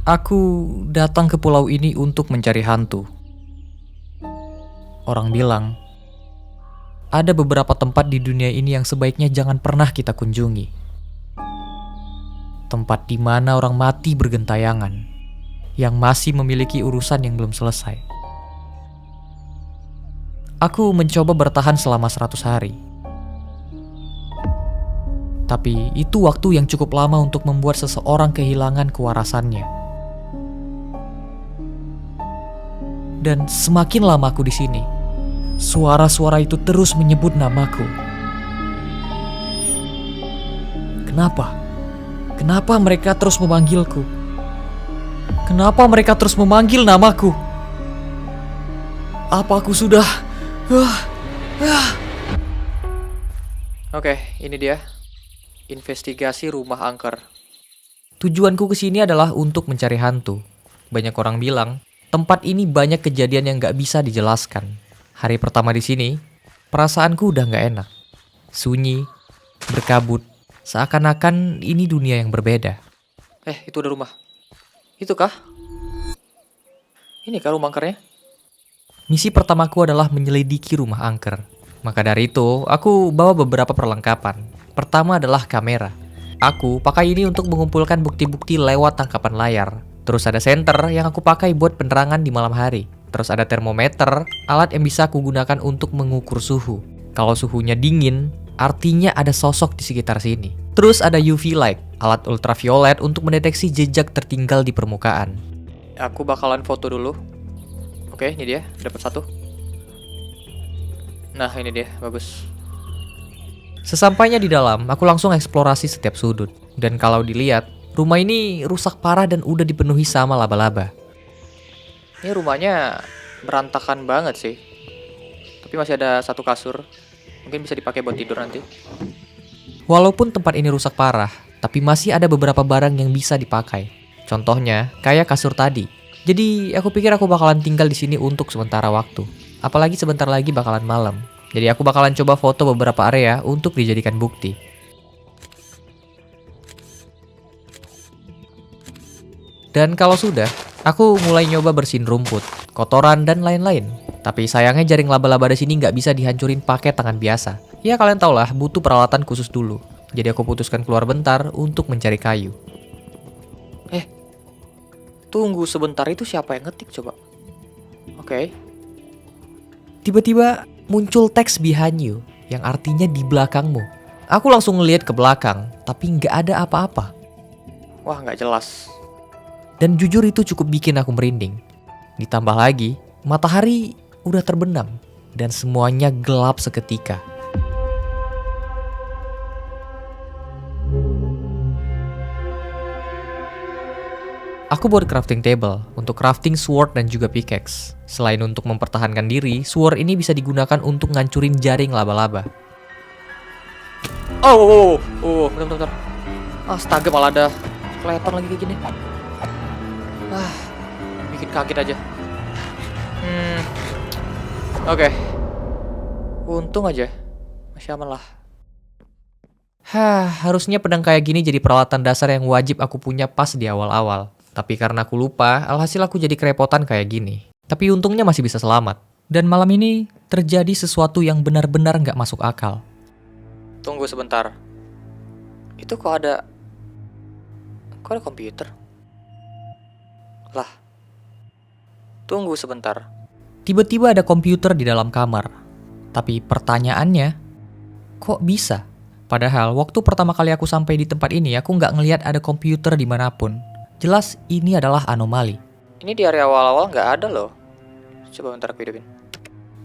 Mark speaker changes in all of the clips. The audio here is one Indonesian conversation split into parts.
Speaker 1: Aku datang ke pulau ini untuk mencari hantu. Orang bilang, ada beberapa tempat di dunia ini yang sebaiknya jangan pernah kita kunjungi. Tempat di mana orang mati bergentayangan, yang masih memiliki urusan yang belum selesai. Aku mencoba bertahan selama 100 hari. Tapi itu waktu yang cukup lama untuk membuat seseorang kehilangan kewarasannya. Dan semakin lama aku di sini, suara-suara itu terus menyebut namaku. Kenapa? Kenapa mereka terus memanggilku? Kenapa mereka terus memanggil namaku? Apa aku sudah... Oke, ini dia. Investigasi rumah angker. Tujuanku ke sini adalah untuk mencari hantu. Banyak orang bilang, tempat ini banyak kejadian yang gak bisa dijelaskan. Hari pertama di sini, perasaanku udah gak enak. Sunyi, berkabut, seakan-akan ini dunia yang berbeda. Itu ada rumah. Itu kah? Ini kah rumah angkernya? Misi pertamaku adalah menyelidiki rumah angker. Maka dari itu, aku bawa beberapa perlengkapan. Pertama adalah kamera. Aku pakai ini untuk mengumpulkan bukti-bukti lewat tangkapan layar. Terus ada senter yang aku pakai buat penerangan di malam hari. Terus ada termometer, alat yang bisa aku gunakan untuk mengukur suhu. Kalau suhunya dingin, artinya ada sosok di sekitar sini. Terus ada UV light, alat ultraviolet untuk mendeteksi jejak tertinggal di permukaan. Aku bakalan foto dulu. Oke, ini dia, dapat satu. Nah, ini dia, bagus. Sesampainya di dalam, aku langsung eksplorasi setiap sudut. Dan kalau dilihat, rumah ini rusak parah dan udah dipenuhi sama laba-laba. Ini rumahnya berantakan banget sih. Tapi masih ada satu kasur. Mungkin bisa dipakai buat tidur nanti. Walaupun tempat ini rusak parah, tapi masih ada beberapa barang yang bisa dipakai. Contohnya, kayak kasur tadi. Jadi, aku pikir aku bakalan tinggal di sini untuk sementara waktu. Apalagi sebentar lagi bakalan malam. Jadi aku bakalan coba foto beberapa area untuk dijadikan bukti. Dan kalau sudah, aku mulai nyoba bersihin rumput, kotoran, dan lain-lain. Tapi sayangnya jaring laba-laba di sini nggak bisa dihancurin pakai tangan biasa. Ya kalian tau lah, butuh peralatan khusus dulu. Jadi aku putuskan keluar bentar untuk mencari kayu. Tunggu sebentar, itu siapa yang ngetik coba? Oke. Tiba-tiba muncul teks behind you, yang artinya di belakangmu. Aku langsung ngeliat ke belakang, tapi nggak ada apa-apa. Wah, nggak jelas. Dan jujur itu cukup bikin aku merinding. Ditambah lagi, matahari udah terbenam, dan semuanya gelap seketika. Aku buat crafting table untuk crafting sword dan juga pickaxe. Selain untuk mempertahankan diri, sword ini bisa digunakan untuk ngancurin jaring laba-laba. Bentar. Astaga, malah ada kelihatan lagi kayak gini. Bikin kaget aja. Oke. Untung aja, masih aman lah. Harusnya pedang kayak gini jadi peralatan dasar yang wajib aku punya pas di awal-awal. Tapi karena aku lupa, alhasil aku jadi kerepotan kayak gini. Tapi untungnya masih bisa selamat. Dan malam ini terjadi sesuatu yang benar-benar nggak masuk akal. Tunggu sebentar. Itu kok ada komputer? Lah. Tunggu sebentar. Tiba-tiba ada komputer di dalam kamar. Tapi pertanyaannya, kok bisa? Padahal waktu pertama kali aku sampai di tempat ini, aku nggak ngelihat ada komputer dimanapun. Jelas ini adalah anomali. Ini di area awal-awal nggak ada loh. Coba bentar aku hidupin.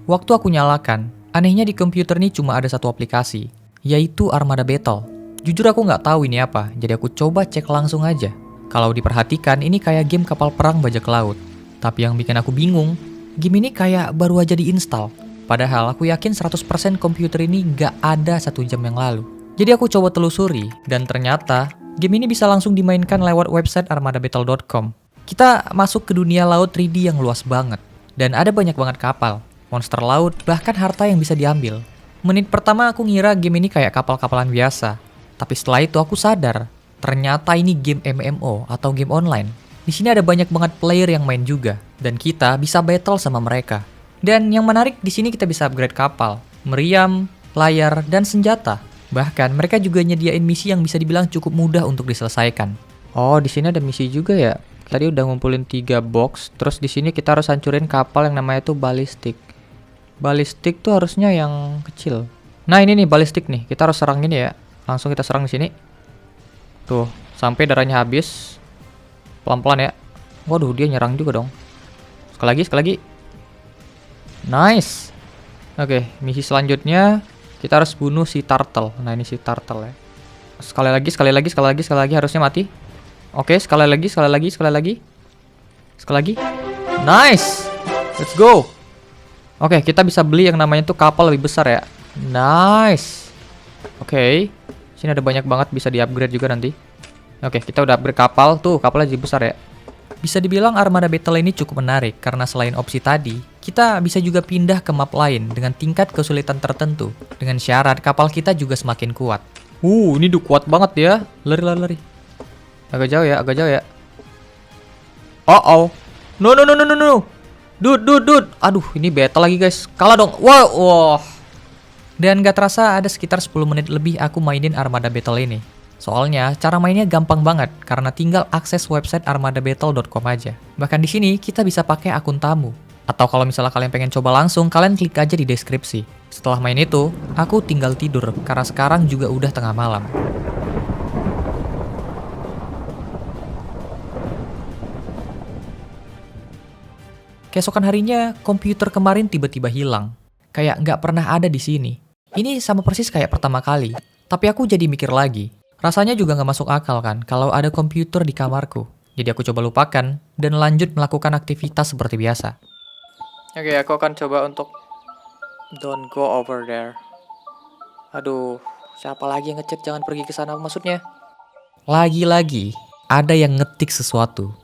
Speaker 1: Waktu aku nyalakan, anehnya di komputer ini cuma ada satu aplikasi, yaitu Armada Battle. Jujur aku nggak tahu ini apa, jadi aku coba cek langsung aja. Kalau diperhatikan, ini kayak game kapal perang bajak laut. Tapi yang bikin aku bingung, game ini kayak baru aja diinstal. Padahal aku yakin 100% komputer ini nggak ada 1 jam yang lalu. Jadi aku coba telusuri, dan ternyata game ini bisa langsung dimainkan lewat website armadabattle.com. Kita masuk ke dunia laut 3D yang luas banget. Dan ada banyak banget kapal, monster laut, bahkan harta yang bisa diambil. Menit pertama aku ngira game ini kayak kapal-kapalan biasa. Tapi setelah itu aku sadar, ternyata ini game MMO atau game online. Di sini ada banyak banget player yang main juga, dan kita bisa battle sama mereka. Dan yang menarik di sini kita bisa upgrade kapal, meriam, layar, dan senjata. Bahkan mereka juga nyediain misi yang bisa dibilang cukup mudah untuk diselesaikan. Oh, di sini ada misi juga ya. Tadi udah ngumpulin 3 box, terus di sini kita harus hancurin kapal yang namanya tuh balistik. Balistik tuh harusnya yang kecil. Nah, ini nih balistik nih. Kita harus serang ini ya. Langsung kita serang di sini. Tuh, sampai darahnya habis. Pelan-pelan ya. Waduh, dia nyerang juga dong. Sekali lagi. Nice. Oke, misi selanjutnya kita harus bunuh si turtle. Nah, ini si turtle ya. Sekali lagi harusnya mati. Oke, sekali lagi. Nice. Let's go. Oke, kita bisa beli yang namanya tuh kapal lebih besar ya. Nice. Oke. Sini ada banyak banget bisa di-upgrade juga nanti. Oke, kita udah upgrade kapal. Tuh, kapalnya jadi besar ya. Bisa dibilang armada battle ini cukup menarik karena selain opsi tadi, kita bisa juga pindah ke map lain dengan tingkat kesulitan tertentu. Dengan syarat kapal kita juga semakin kuat. Ini udah kuat banget ya. Lari. Agak jauh ya. Oh. No. Dude. Aduh, ini battle lagi guys. Kalah dong. Wow. Dan gak terasa ada sekitar 10 menit lebih aku mainin armada battle ini. Soalnya cara mainnya gampang banget karena tinggal akses website armadabattle.com aja. Bahkan di sini kita bisa pakai akun tamu. Atau kalau misalnya kalian pengen coba langsung, kalian klik aja di deskripsi. Setelah main itu, aku tinggal tidur karena sekarang juga udah tengah malam. Keesokan harinya, komputer kemarin tiba-tiba hilang. Kayak nggak pernah ada di sini. Ini sama persis kayak pertama kali. Tapi aku jadi mikir lagi. Rasanya juga nggak masuk akal kan kalau ada komputer di kamarku. Jadi aku coba lupakan dan lanjut melakukan aktivitas seperti biasa. Oke, aku akan coba untuk don't go over there. Aduh, siapa lagi yang ngechat jangan pergi ke sana maksudnya? Lagi-lagi ada yang ngetik sesuatu.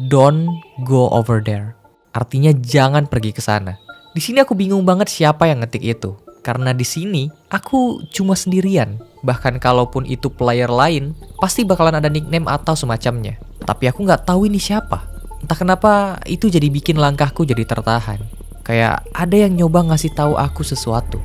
Speaker 1: Don't go over there. Artinya jangan pergi ke sana. Di sini aku bingung banget siapa yang ngetik itu. Karena di sini aku cuma sendirian. Bahkan kalaupun itu player lain, pasti bakalan ada nickname atau semacamnya. Tapi aku nggak tahu ini siapa. Entah kenapa itu jadi bikin langkahku jadi tertahan. Kayak ada yang nyoba ngasih tahu aku sesuatu.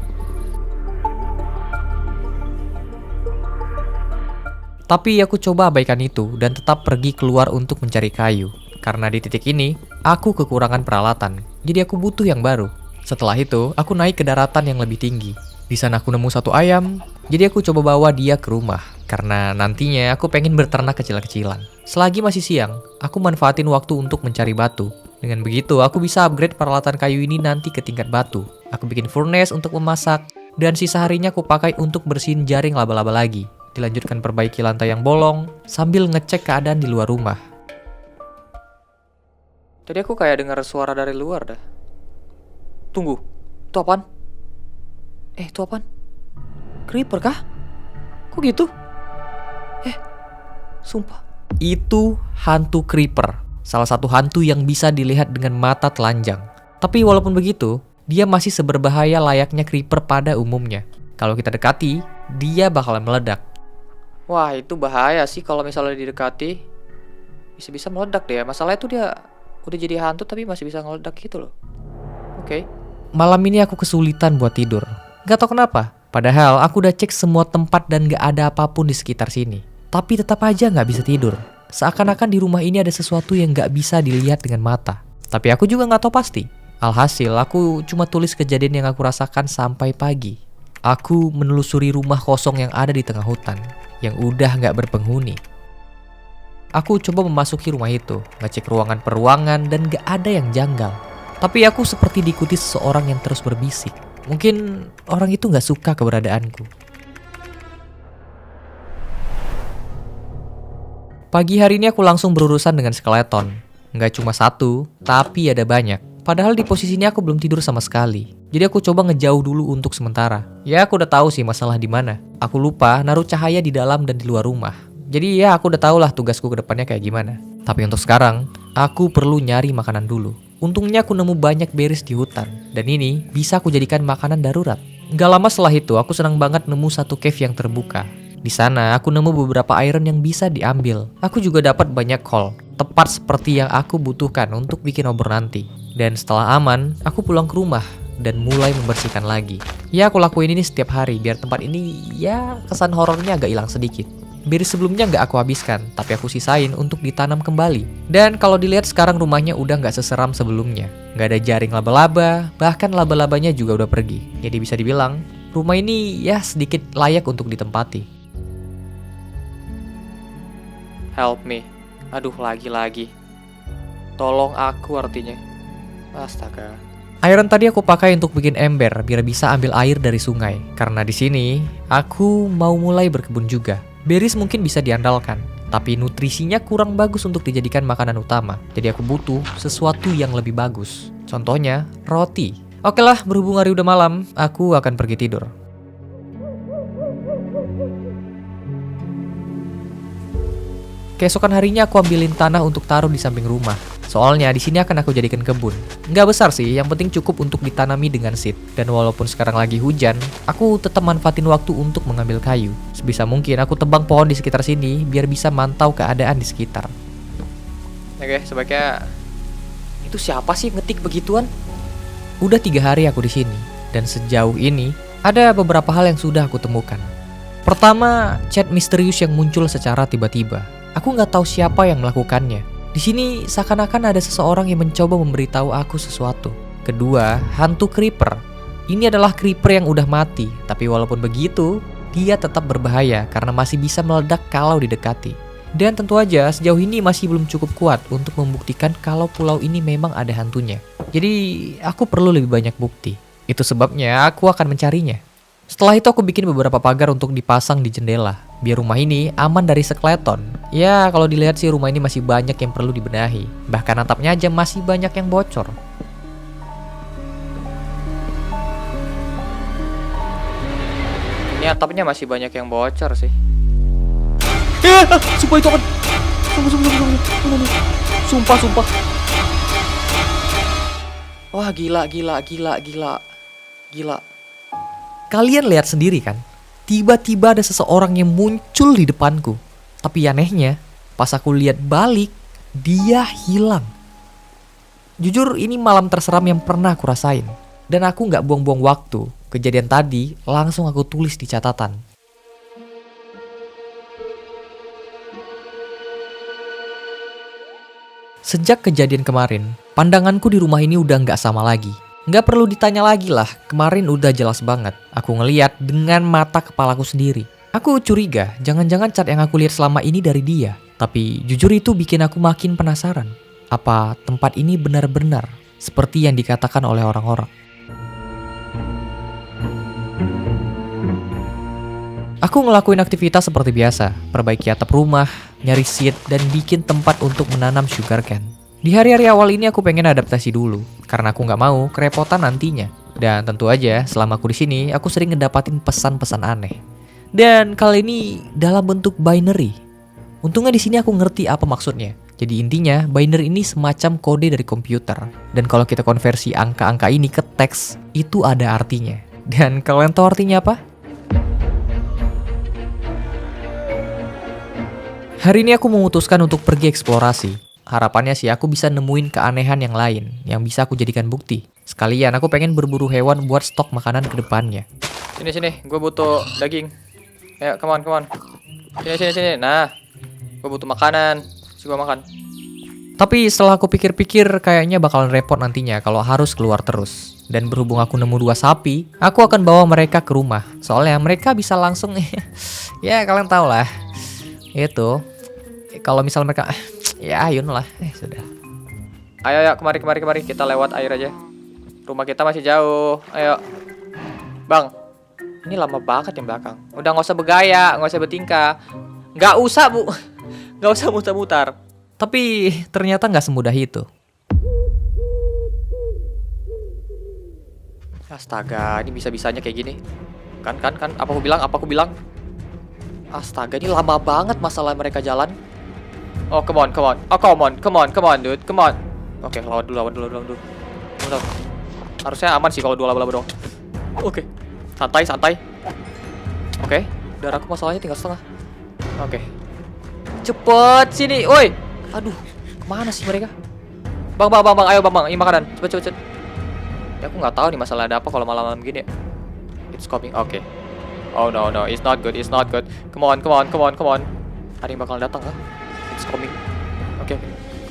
Speaker 1: Tapi aku coba abaikan itu dan tetap pergi keluar untuk mencari kayu. Karena di titik ini, aku kekurangan peralatan. Jadi aku butuh yang baru. Setelah itu, aku naik ke daratan yang lebih tinggi. Di sana aku nemu satu ayam, jadi aku coba bawa dia ke rumah. Karena nantinya aku pengen berternak kecil-kecilan. Selagi masih siang, aku manfaatin waktu untuk mencari batu. Dengan begitu, aku bisa upgrade peralatan kayu ini nanti ke tingkat batu. Aku bikin furnace untuk memasak, dan sisa harinya aku pakai untuk bersihin jaring laba-laba lagi. Dilanjutkan perbaiki lantai yang bolong, sambil ngecek keadaan di luar rumah. Tadi aku kayak dengar suara dari luar dah. Tunggu, itu apaan? Itu apaan? Creeper kah? Kok gitu? Sumpah. Itu hantu creeper. Salah satu hantu yang bisa dilihat dengan mata telanjang. Tapi walaupun begitu, dia masih seberbahaya layaknya creeper pada umumnya. Kalau kita dekati, dia bakalan meledak. Wah, itu bahaya sih kalau misalnya didekati. Bisa-bisa meledak deh. Masalahnya itu dia udah jadi hantu tapi masih bisa ngeledak gitu loh. Oke. Malam ini aku kesulitan buat tidur. Gak tau kenapa. Padahal aku udah cek semua tempat dan gak ada apapun di sekitar sini. Tapi tetap aja gak bisa tidur. Seakan-akan di rumah ini ada sesuatu yang gak bisa dilihat dengan mata. Tapi aku juga gak tahu pasti. Alhasil aku cuma tulis kejadian yang aku rasakan sampai pagi. Aku menelusuri rumah kosong yang ada di tengah hutan. Yang udah gak berpenghuni. Aku coba memasuki rumah itu. Ngecek ruangan per ruangan dan gak ada yang janggal. Tapi aku seperti diikuti seseorang yang terus berbisik. Mungkin orang itu gak suka keberadaanku. Pagi hari ini aku langsung berurusan dengan skeleton. Gak cuma satu, tapi ada banyak. Padahal di posisi ini aku belum tidur sama sekali. Jadi aku coba ngejauh dulu untuk sementara. Ya aku udah tahu sih masalah di mana. Aku lupa naruh cahaya di dalam dan di luar rumah. Jadi ya aku udah tahu lah tugasku ke depannya kayak gimana. Tapi untuk sekarang, aku perlu nyari makanan dulu. Untungnya aku nemu banyak berries di hutan. Dan ini bisa aku jadikan makanan darurat. Gak lama setelah itu, aku senang banget nemu satu cave yang terbuka. Di sana, aku nemu beberapa iron yang bisa diambil. Aku juga dapat banyak coal. tepat seperti yang aku butuhkan untuk bikin obor nanti. Dan setelah aman, aku pulang ke rumah dan mulai membersihkan lagi. Ya, aku lakuin ini setiap hari biar tempat ini ya kesan horornya agak hilang sedikit. Biris sebelumnya nggak aku habiskan, tapi aku sisain untuk ditanam kembali. Dan kalau dilihat sekarang rumahnya udah nggak seseram sebelumnya. Nggak ada jaring laba-laba, bahkan laba-labanya juga udah pergi. Jadi bisa dibilang, rumah ini ya sedikit layak untuk ditempati. Help me. Aduh, lagi-lagi. Tolong aku artinya. Astaga. Iron tadi aku pakai untuk bikin ember biar bisa ambil air dari sungai. Karena di sini aku mau mulai berkebun juga. Berries mungkin bisa diandalkan, tapi nutrisinya kurang bagus untuk dijadikan makanan utama. Jadi aku butuh sesuatu yang lebih bagus. Contohnya roti. Oke lah, berhubung hari udah malam, aku akan pergi tidur. Keesokan harinya aku ambilin tanah untuk taruh di samping rumah. Soalnya di sini akan aku jadikan kebun. Nggak besar sih, yang penting cukup untuk ditanami dengan seed. Dan walaupun sekarang lagi hujan, aku tetap manfaatin waktu untuk mengambil kayu. Sebisa mungkin aku tebang pohon di sekitar sini biar bisa mantau keadaan di sekitar. Oke, sebaiknya itu siapa sih ngetik begituan? Udah 3 hari aku di sini, dan sejauh ini ada beberapa hal yang sudah aku temukan. Pertama, chat misterius yang muncul secara tiba-tiba. Aku nggak tahu siapa yang melakukannya. Di sini seakan-akan ada seseorang yang mencoba memberitahu aku sesuatu. Kedua, hantu creeper. Ini adalah creeper yang udah mati, tapi walaupun begitu, dia tetap berbahaya karena masih bisa meledak kalau didekati. Dan tentu aja sejauh ini masih belum cukup kuat untuk membuktikan kalau pulau ini memang ada hantunya. Jadi aku perlu lebih banyak bukti. Itu sebabnya aku akan mencarinya. Setelah itu aku bikin beberapa pagar untuk dipasang di jendela, biar rumah ini aman dari skeleton. Ya, kalau dilihat sih rumah ini masih banyak yang perlu dibenahi. Bahkan atapnya aja masih banyak yang bocor. Ini atapnya masih banyak yang bocor sih. Sumpah itu kan. Sumpah. Wah, gila. Kalian lihat sendiri kan? Tiba-tiba ada seseorang yang muncul di depanku. Tapi anehnya, pas aku lihat balik, dia hilang. Jujur ini malam terseram yang pernah aku rasain. Dan aku gak buang-buang waktu. Kejadian tadi langsung aku tulis di catatan. Sejak kejadian kemarin, pandanganku di rumah ini udah gak sama lagi. Nggak perlu ditanya lagi lah, kemarin udah jelas banget. Aku ngeliat dengan mata kepalaku sendiri. Aku curiga, jangan-jangan cat yang aku lihat selama ini dari dia. Tapi jujur itu bikin aku makin penasaran. Apa tempat ini benar-benar seperti yang dikatakan oleh orang-orang? Aku ngelakuin aktivitas seperti biasa, perbaiki atap rumah, nyari seed, dan bikin tempat untuk menanam sugarcane. Di hari-hari awal ini aku pengen adaptasi dulu, karena aku nggak mau kerepotan nantinya. Dan tentu aja, selama aku di sini, aku sering ngedapatin pesan-pesan aneh. Dan kali ini dalam bentuk binary. Untungnya di sini aku ngerti apa maksudnya. Jadi intinya, binary ini semacam kode dari komputer. Dan kalau kita konversi angka-angka ini ke teks, itu ada artinya. Dan kalian tahu artinya apa? Hari ini aku memutuskan untuk pergi eksplorasi. Harapannya sih aku bisa nemuin keanehan yang lain yang bisa aku jadikan bukti. Sekalian aku pengen berburu hewan buat stok makanan ke depannya. Sini, gue butuh daging. Ayo, come on. Sini. Nah, gue butuh makanan. Gue makan. Tapi setelah aku pikir-pikir kayaknya bakalan repot nantinya kalau harus keluar terus. Dan berhubung aku nemu 2 sapi, aku akan bawa mereka ke rumah. Soalnya mereka bisa langsung, ya kalian tau lah. Itu, kalau misal mereka... Ya ayun lah, sudah. Ayo, kemari, kita lewat air aja. Rumah kita masih jauh, ayo. Bang, ini lama banget yang belakang. Udah gak usah bergaya, gak usah bertingkah. Gak usah, Bu. Gak usah mutar-mutar. Tapi ternyata gak semudah itu. Astaga, ini bisa-bisanya kayak gini. Kan, apa aku bilang? Astaga, ini lama banget masalah mereka jalan. Oh, come on. Oh, come on, dude. Come on. Oke, lawan dulu. Harusnya aman sih kalau 2 laba-laba dong. Oke. Santai. Oke, darahku masalahnya tinggal setengah. Oke. Cepet sini, woi. Aduh. Mana sih mereka? Bang, ayo bang, ini makanan. Cepet. Ya aku nggak tahu nih masalah ada apa kalau malam-malam gini ya. It's coming, oke. Oh no, it's not good. Come on. Ada yang bakal datang kah? It's coming. Oke.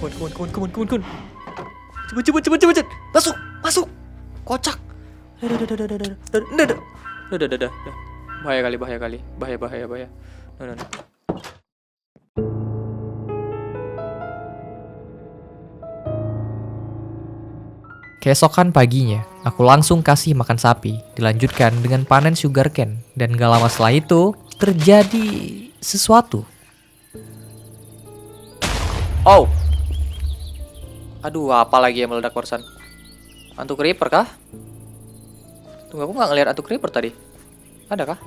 Speaker 1: Come on. Cepet. Masuk. Kocak. Udah. Bahaya kali. Bahaya. No. Keesokan paginya, aku langsung kasih makan sapi, dilanjutkan dengan panen sugarcane, dan gak lama setelah itu, terjadi sesuatu. Oh! Aduh, apa lagi yang meledak barusan? Hantu creeper kah? Tunggu, aku gak ngeliat hantu creeper tadi. Ada kah?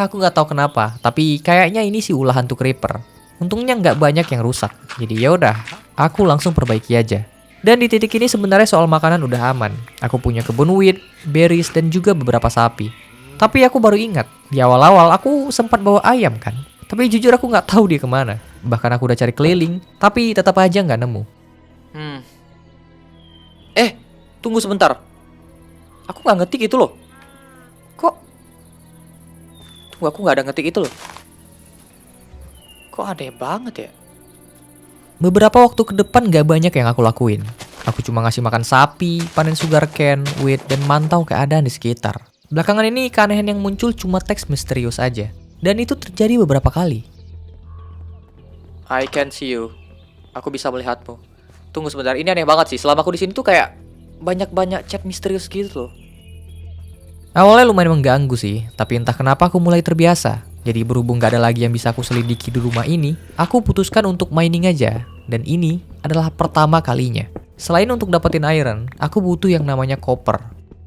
Speaker 1: Aku gak tahu kenapa, tapi kayaknya ini sih ulah hantu creeper. Untungnya nggak banyak yang rusak, jadi yaudah, aku langsung perbaiki aja. Dan di titik ini sebenarnya soal makanan udah aman. Aku punya kebun wheat, berries, dan juga beberapa sapi. Tapi aku baru ingat, di awal-awal aku sempat bawa ayam kan. Tapi jujur aku nggak tahu dia kemana. Bahkan aku udah cari keliling, tapi tetap aja nggak nemu. Tunggu sebentar. Aku nggak ngetik itu loh. Kok? Tunggu, aku nggak ada ngetik itu loh. Kok aneh banget ya? Beberapa waktu ke depan gak banyak yang aku lakuin. Aku cuma ngasih makan sapi, panen sugarcane, wheat, dan mantau keadaan di sekitar. Belakangan ini keanehan yang muncul cuma teks misterius aja. Dan itu terjadi beberapa kali. I can see you. Aku bisa melihatmu. Tunggu sebentar, ini aneh banget sih. Selama aku di sini tuh kayak banyak chat misterius gitu loh. Awalnya lumayan mengganggu sih, tapi entah kenapa aku mulai terbiasa. Jadi berhubung gak ada lagi yang bisa aku selidiki di rumah ini, aku putuskan untuk mining aja. Dan ini adalah pertama kalinya. Selain untuk dapetin iron, aku butuh yang namanya copper.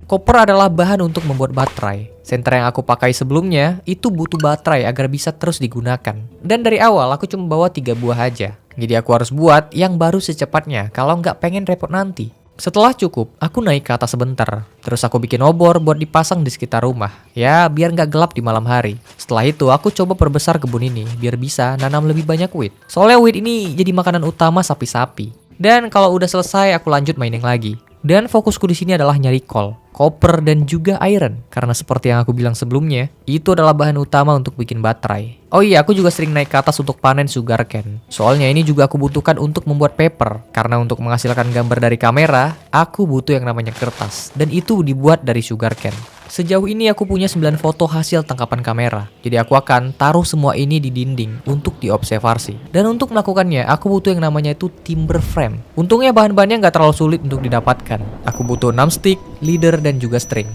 Speaker 1: Copper adalah bahan untuk membuat baterai. Senter yang aku pakai sebelumnya, itu butuh baterai agar bisa terus digunakan. Dan dari awal aku cuma bawa 3 buah aja. Jadi aku harus buat yang baru secepatnya kalau nggak pengen repot nanti. Setelah cukup, aku naik ke atas sebentar. Terus aku bikin obor buat dipasang di sekitar rumah. Ya, biar nggak gelap di malam hari. Setelah itu, aku coba perbesar kebun ini biar bisa nanam lebih banyak wheat. Soalnya wheat ini jadi makanan utama sapi-sapi. Dan kalau udah selesai, aku lanjut mining lagi. Dan fokusku di sini adalah nyari coal, copper, dan juga iron. Karena seperti yang aku bilang sebelumnya, itu adalah bahan utama untuk bikin baterai. Oh iya, aku juga sering naik ke atas untuk panen sugarcane. Soalnya ini juga aku butuhkan untuk membuat paper. Karena untuk menghasilkan gambar dari kamera, aku butuh yang namanya kertas. Dan itu dibuat dari sugarcane. Sejauh ini aku punya 9 foto hasil tangkapan kamera. Jadi aku akan taruh semua ini di dinding untuk diobservasi. Dan untuk melakukannya, aku butuh yang namanya itu timber frame. Untungnya bahan-bahannya nggak terlalu sulit untuk didapatkan. Aku butuh 6 stick, leader, dan juga string.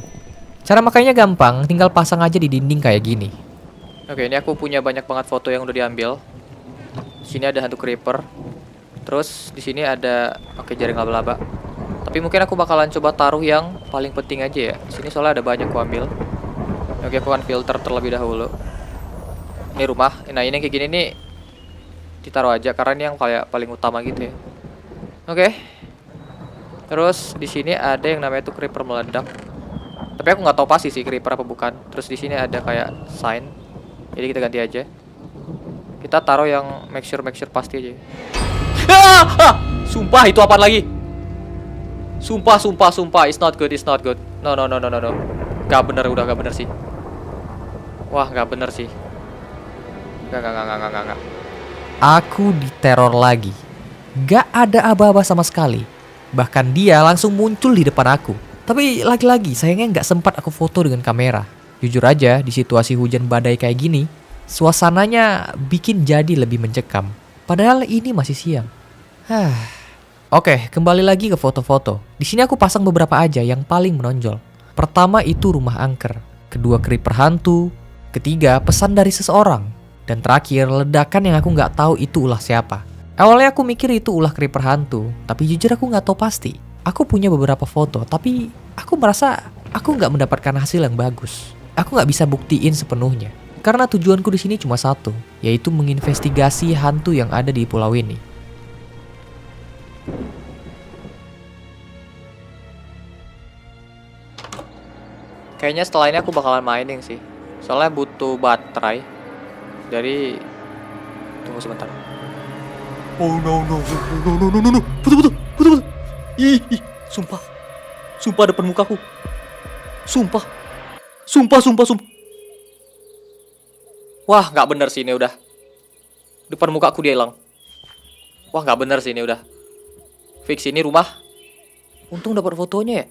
Speaker 1: Cara makainya gampang, tinggal pasang aja di dinding kayak gini. Oke, ini aku punya banyak banget foto yang udah diambil. Di sini ada hantu creeper. Terus di sini ada jaring laba-laba. Tapi mungkin aku bakalan coba taruh yang paling penting aja ya. Di sini soalnya ada banyak aku ambil. Oke, aku akan filter terlebih dahulu. Ini rumah. Nah, ini yang kayak gini nih ditaruh aja karena ini yang kayak paling utama gitu ya. Oke. Terus di sini ada yang namanya tuh creeper meledak. Tapi aku nggak tahu pasti sih creeper apa bukan. Terus di sini ada kayak sign. Jadi kita ganti aja. Kita taruh yang make sure pasti aja. Sumpah itu apaan lagi? Sumpah, it's not good. No. Gak bener sih. Wah, gak bener sih. Gak. Aku diteror lagi. Gak ada aba-aba sama sekali. Bahkan dia langsung muncul di depan aku. Tapi lagi-lagi sayangnya gak sempat aku foto dengan kamera. Jujur aja, di situasi hujan badai kayak gini, suasananya bikin jadi lebih mencekam. Padahal ini masih siang. Oke, kembali lagi ke foto-foto. Di sini aku pasang beberapa aja yang paling menonjol. Pertama itu rumah angker, kedua creeper hantu, ketiga pesan dari seseorang, dan terakhir ledakan yang aku nggak tahu itu ulah siapa. Awalnya aku mikir itu ulah creeper hantu, tapi jujur aku nggak tahu pasti. Aku punya beberapa foto, tapi aku merasa aku nggak mendapatkan hasil yang bagus. Aku nggak bisa buktiin sepenuhnya, karena tujuanku di sini cuma satu, yaitu menginvestigasi hantu yang ada di pulau ini. Kayaknya setelah ini aku bakalan mining sih. Soalnya butuh baterai. Jadi tunggu sebentar. Oh no no no no no no no no. Betul. Ih, sumpah. Sumpah depan mukaku. Sumpah. Wah, nggak bener sih ini udah. Depan mukaku dia hilang. Wah, nggak bener sih ini udah. Fix ini rumah. Untung dapat fotonya ya.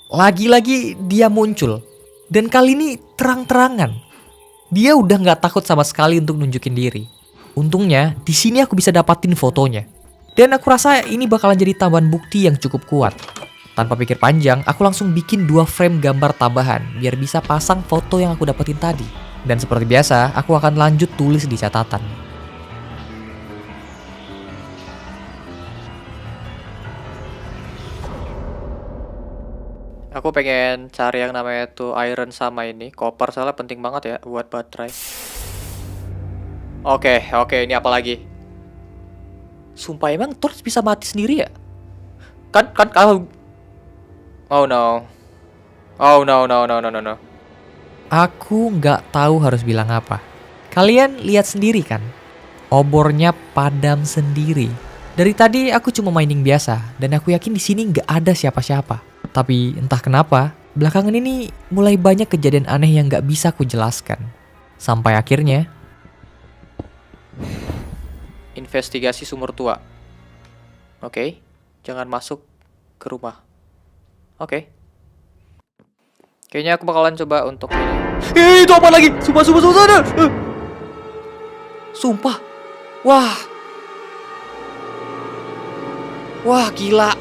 Speaker 1: Lagi-lagi dia muncul. Dan kali ini terang-terangan. Dia udah nggak takut sama sekali untuk nunjukin diri. Untungnya di sini aku bisa dapatin fotonya. Dan aku rasa ini bakalan jadi tambahan bukti yang cukup kuat. Tanpa pikir panjang, aku langsung bikin 2 frame gambar tambahan biar bisa pasang foto yang aku dapetin tadi. Dan seperti biasa, aku akan lanjut tulis di catatan. Aku pengen cari yang namanya tuh iron sama ini, copper, soalnya penting banget ya buat baterai. Oke, ini apa lagi? Sumpah emang torch bisa mati sendiri ya? Kan kalau Oh no. Aku nggak tahu harus bilang apa. Kalian lihat sendiri kan? Obornya padam sendiri. Dari tadi aku cuma mining biasa dan aku yakin di sini nggak ada siapa-siapa. Tapi entah kenapa, belakangan ini mulai banyak kejadian aneh yang nggak bisa aku jelaskan. Sampai akhirnya investigasi sumur tua. Oke, jangan masuk ke rumah. Oke. Kayaknya aku bakalan coba untuk ini. Itu apa lagi? Sumpah. Sumpah. Wah, gila.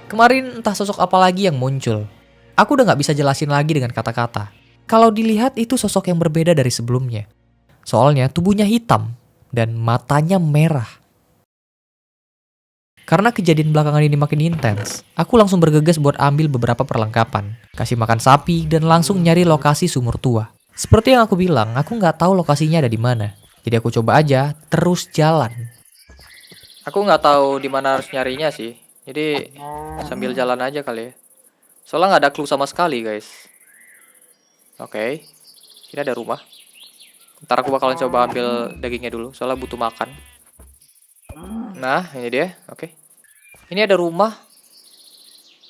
Speaker 1: Kemarin entah sosok apa lagi yang muncul. Aku udah gak bisa jelasin lagi dengan kata-kata. Kalau dilihat itu sosok yang berbeda dari sebelumnya. Soalnya tubuhnya hitam dan matanya merah. Karena kejadian belakangan ini makin intens, aku langsung bergegas buat ambil beberapa perlengkapan, kasih makan sapi, dan langsung nyari lokasi sumur tua. Seperti yang aku bilang, aku nggak tahu lokasinya ada di mana. Jadi aku coba aja terus jalan. Aku nggak tahu di mana harus nyarinya sih. Jadi sambil jalan aja kali ya. Soalnya nggak ada clue sama sekali guys. Oke, ini ada rumah. Ntar aku bakalan coba ambil dagingnya dulu, soalnya butuh makan. Nah, ini dia. Oke. Ini ada rumah.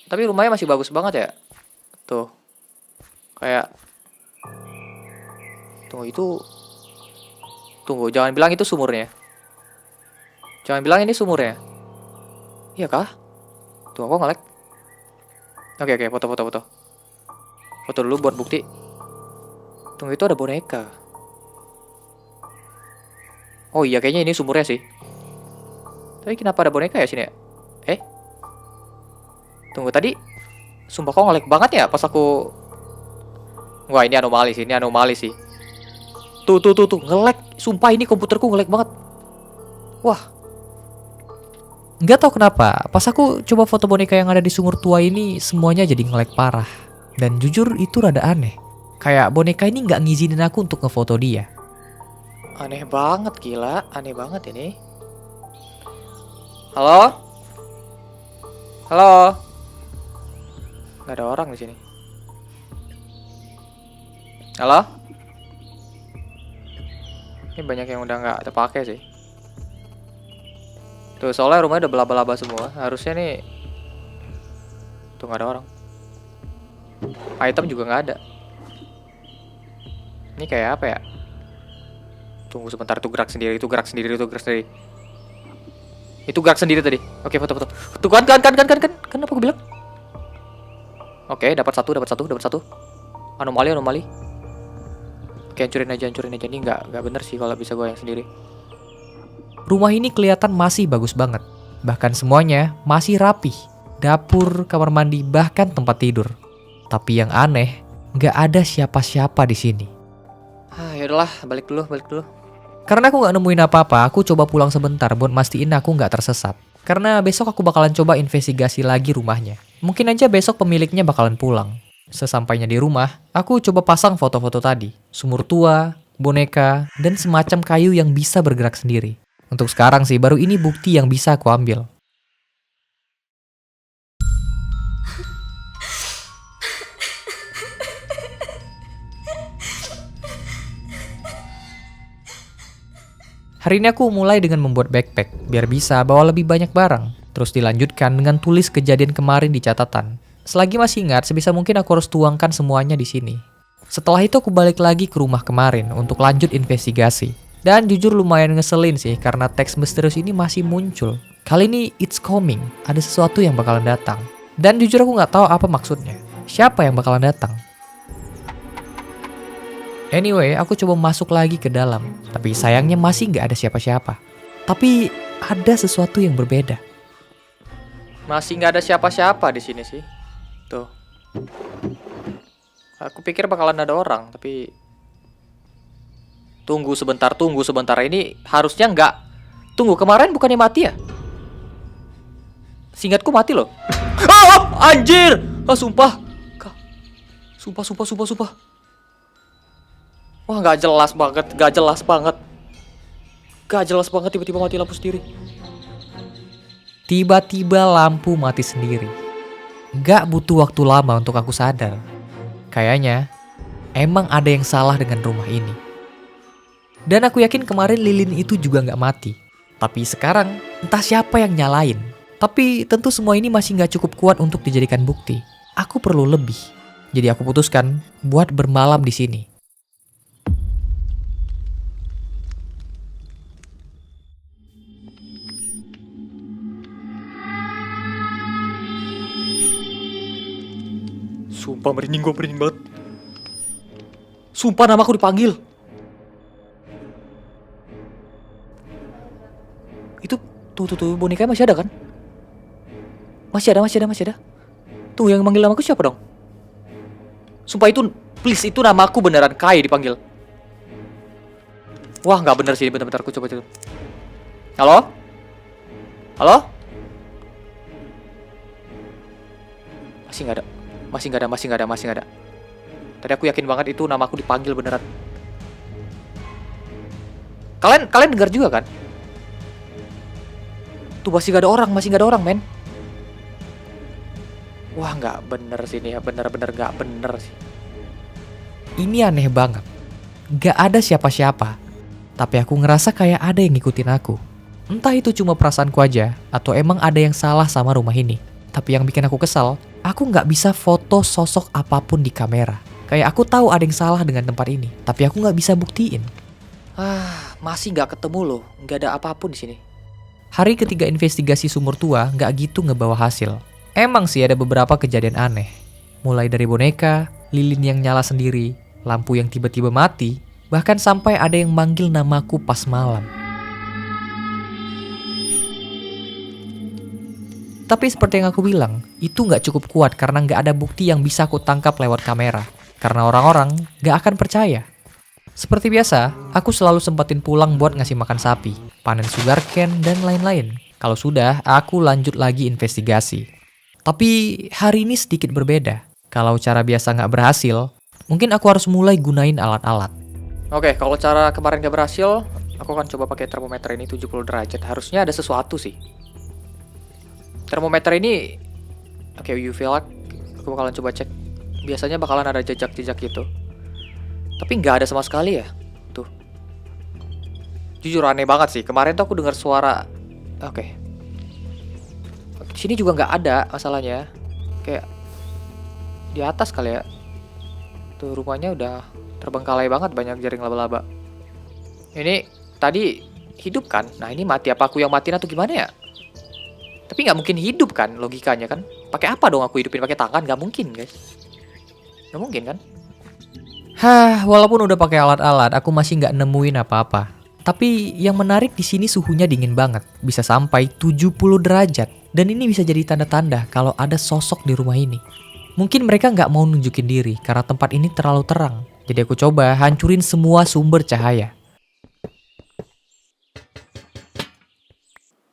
Speaker 1: Tapi rumahnya masih bagus banget ya. Tuh. Kayak Tunggu, jangan bilang itu sumurnya. Jangan bilang ini sumurnya. Iya kah? Tuh, aku nge-lag. Oke, foto. Foto dulu buat bukti. Tunggu, itu ada boneka. Oh iya, kayaknya ini sumurnya sih. Tapi kenapa ada boneka ya sini ya? Tunggu tadi. Sumpah kok nge-lag banget ya pas aku. Wah, ini anomali sih. Tuh, nge-lag. Sumpah ini komputerku nge-lag banget. Wah. Nggak tahu kenapa, pas aku coba foto boneka yang ada di sumur tua ini, semuanya jadi nge-lag parah. Dan jujur itu rada aneh. Kayak boneka ini nggak ngizinin aku untuk ngefoto dia. Aneh banget, gila. Aneh banget ini. Halo? Nggak ada orang di sini. Halo? Ini banyak yang udah nggak terpakai sih. Tuh, soalnya rumahnya udah belaba-laba semua. Harusnya nih. Tuh, nggak ada orang. Item juga nggak ada. Ini kayak apa ya? Tunggu sebentar, itu gerak sendiri. Itu gerak sendiri tadi. Oke, foto. Tuh kan. Kenapa aku bilang? Oke, dapat satu. Anomali. Oke, hancurin aja. Ini nggak bener sih kalau bisa gue yang sendiri. Rumah ini kelihatan masih bagus banget. Bahkan semuanya masih rapih. Dapur, kamar mandi, bahkan tempat tidur. Tapi yang aneh, nggak ada siapa-siapa di sini. Yaudahlah, balik dulu. Karena aku nggak nemuin apa-apa, aku coba pulang sebentar buat mastiin aku nggak tersesat. Karena besok aku bakalan coba investigasi lagi rumahnya. Mungkin aja besok pemiliknya bakalan pulang. Sesampainya di rumah, aku coba pasang foto-foto tadi. Sumur tua, boneka, dan semacam kayu yang bisa bergerak sendiri. Untuk sekarang sih, baru ini bukti yang bisa aku ambil. Hari ini aku mulai dengan membuat backpack, biar bisa bawa lebih banyak barang. Terus dilanjutkan dengan tulis kejadian kemarin di catatan. Selagi masih ingat, sebisa mungkin aku harus tuangkan semuanya di sini. Setelah itu aku balik lagi ke rumah kemarin untuk lanjut investigasi. Dan jujur lumayan ngeselin sih karena teks misterius ini masih muncul. Kali ini it's coming, ada sesuatu yang bakalan datang. Dan jujur aku nggak tahu apa maksudnya. Siapa yang bakalan datang? Anyway, aku coba masuk lagi ke dalam. Tapi sayangnya masih nggak ada siapa-siapa. Tapi ada sesuatu yang berbeda. Masih nggak ada siapa-siapa di sini sih. Tuh. Aku pikir bakalan ada orang, tapi tunggu sebentar. Ini harusnya nggak. Tunggu, kemarin bukannya mati ya? Seingatku mati loh. Ah, anjir! Ah, sumpah. Sumpah. Wah, nggak jelas banget tiba-tiba mati lampu sendiri. Tiba-tiba lampu mati sendiri. Gak butuh waktu lama untuk aku sadar. Kayaknya emang ada yang salah dengan rumah ini. Dan aku yakin kemarin lilin itu juga gak mati. Tapi sekarang entah siapa yang nyalain. Tapi tentu semua ini masih gak cukup kuat untuk dijadikan bukti. Aku perlu lebih. Jadi aku putuskan buat bermalam di sini. Sumpah merinding banget. Sumpah nama aku dipanggil. Itu tuh bonekanya masih ada kan? Masih ada. Tuh yang manggil namaku siapa dong? Sumpah itu, please itu namaku beneran Kai dipanggil. Wah nggak bener sih, bentar aku coba. Halo? Masih nggak ada. Tadi aku yakin banget itu namaku dipanggil beneran. Kalian dengar juga kan? Tuh masih nggak ada orang, men. Wah nggak bener sih ini ya, bener-bener nggak bener sih. Ini aneh banget. Nggak ada siapa-siapa. Tapi aku ngerasa kayak ada yang ngikutin aku. Entah itu cuma perasaanku aja, atau emang ada yang salah sama rumah ini. Tapi yang bikin aku kesal, aku nggak bisa foto sosok apapun di kamera. Kayak aku tahu ada yang salah dengan tempat ini, tapi aku nggak bisa buktiin. Masih nggak ketemu loh, nggak ada apapun di sini. Hari ketiga investigasi sumur tua nggak gitu ngebawa hasil. Emang sih ada beberapa kejadian aneh. Mulai dari boneka, lilin yang nyala sendiri, lampu yang tiba-tiba mati, bahkan sampai ada yang manggil namaku pas malam. Tapi seperti yang aku bilang, itu nggak cukup kuat karena nggak ada bukti yang bisa aku tangkap lewat kamera. Karena orang-orang nggak akan percaya. Seperti biasa, aku selalu sempetin pulang buat ngasih makan sapi, panen sugarcane, dan lain-lain. Kalau sudah, aku lanjut lagi investigasi. Tapi hari ini sedikit berbeda. Kalau cara biasa nggak berhasil, mungkin aku harus mulai gunain alat-alat. Oke, kalau cara kemarin nggak berhasil, aku akan coba pakai termometer ini 70 derajat. Harusnya ada sesuatu sih. Termometer ini, oke, UV light, aku bakalan coba cek. Biasanya bakalan ada jejak-jejak gitu. Tapi nggak ada sama sekali ya. Tuh. Jujur aneh banget sih. Kemarin tuh aku dengar suara. Oke. Di sini juga nggak ada masalahnya. Kayak di atas kali ya. Tuh rumahnya udah terbengkalai banget, banyak jaring laba-laba. Ini tadi hidup kan? Nah ini mati, apa aku yang matiin atau gimana ya? Tapi nggak mungkin hidup kan logikanya kan? Pakai apa dong aku hidupin, pakai tangan? Nggak mungkin guys. Nggak mungkin kan? Walaupun udah pakai alat-alat, aku masih nggak nemuin apa-apa. Tapi yang menarik di sini suhunya dingin banget, bisa sampai 70 derajat. Dan ini bisa jadi tanda-tanda kalau ada sosok di rumah ini. Mungkin mereka nggak mau nunjukin diri karena tempat ini terlalu terang. Jadi aku coba hancurin semua sumber cahaya.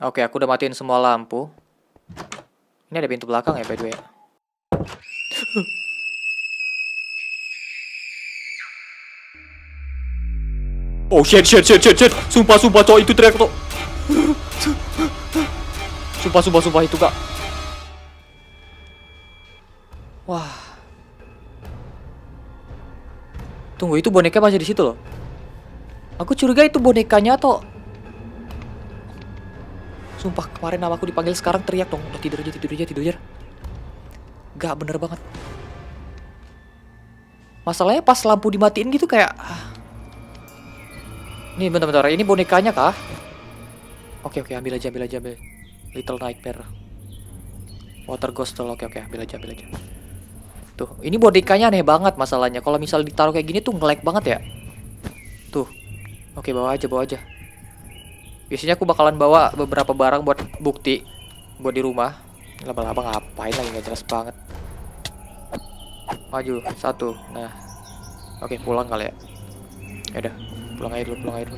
Speaker 1: Oke, aku udah matiin semua lampu. Ini ada pintu belakang ya by the way. Oh shit. Sumpah cowok itu teriak tuh. Sumpah itu kak. Wah. Tunggu, itu boneka masih di situ loh. Aku curiga itu bonekanya atau Sumpah kemarin nama aku dipanggil, sekarang teriak dong. Udah tidur aja. Gak bener banget. Masalahnya pas lampu dimatiin gitu kayak... Nih bentar. Ini bonekanya kah? Oke, ambil aja. Little Nightmare. Water Ghost. Oke, ambil aja. Tuh, ini bonekanya aneh banget masalahnya. Kalau misal ditaruh kayak gini tuh nge-lag banget ya. Tuh. Oke, bawa aja. Biasanya aku bakalan bawa beberapa barang buat bukti, buat di rumah. Lama-lama ngapain lagi, gak jelas banget. Maju, 1. Nah. Oke, pulang kali ya. Yaudah, pulang aja dulu.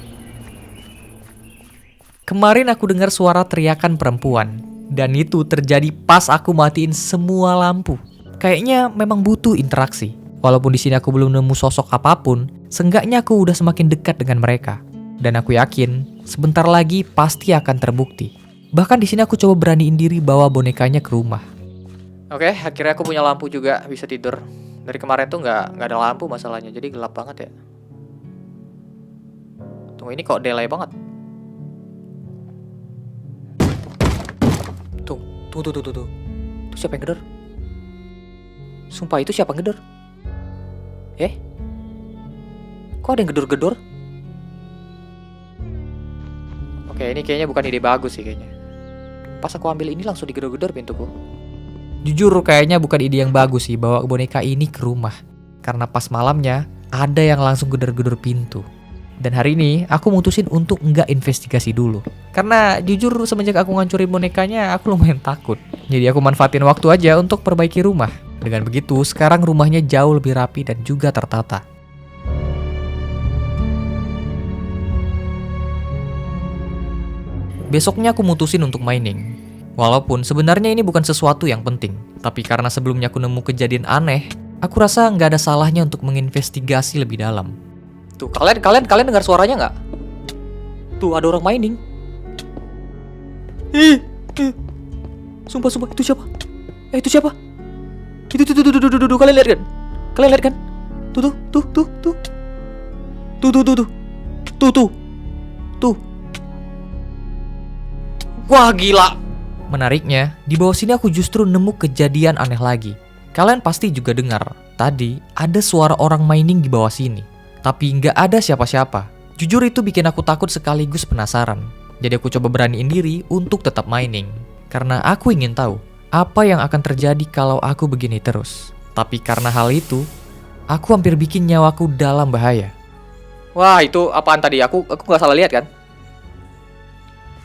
Speaker 1: Kemarin aku dengar suara teriakan perempuan. Dan itu terjadi pas aku matiin semua lampu. Kayaknya memang butuh interaksi. Walaupun di sini aku belum nemu sosok apapun, seenggaknya aku udah semakin dekat dengan mereka. Dan aku yakin sebentar lagi pasti akan terbukti. Bahkan di sini aku coba beraniin diri bawa bonekanya ke rumah. Oke, akhirnya aku punya lampu juga, bisa tidur. Dari kemarin tuh nggak ada lampu masalahnya, jadi gelap banget ya. Tunggu, ini kok delay banget. Tuh. Itu siapa yang gedor? Sumpah itu siapa yang gedor? Kok ada yang gedor-gedor? Oke, ini kayaknya bukan ide bagus sih kayaknya. Pas aku ambil ini langsung digedor-gedor pintuku. Jujur kayaknya bukan ide yang bagus sih bawa boneka ini ke rumah. Karena pas malamnya ada yang langsung gedor-gedor pintu. Dan hari ini aku mutusin untuk nggak investigasi dulu. Karena jujur semenjak aku ngancurin bonekanya aku lumayan takut. Jadi aku manfaatin waktu aja untuk perbaiki rumah. Dengan begitu sekarang rumahnya jauh lebih rapi dan juga tertata. Besoknya aku mutusin untuk mining. Walaupun sebenarnya ini bukan sesuatu yang penting. Tapi karena sebelumnya aku nemu kejadian aneh, aku rasa nggak ada salahnya untuk menginvestigasi lebih dalam. Tuh, kalian dengar suaranya nggak? Tuh, ada orang mining. Sumpah, itu siapa? Itu siapa? Itu, kalian lihat kan? Tuh. Wah, gila. Menariknya, di bawah sini aku justru nemu kejadian aneh lagi. Kalian pasti juga dengar, tadi ada suara orang mining di bawah sini. Tapi nggak ada siapa-siapa. Jujur itu bikin aku takut sekaligus penasaran. Jadi aku coba beraniin diri untuk tetap mining. Karena aku ingin tahu, apa yang akan terjadi kalau aku begini terus. Tapi karena hal itu, aku hampir bikin nyawaku dalam bahaya. Wah, itu apaan tadi? Aku nggak salah lihat kan?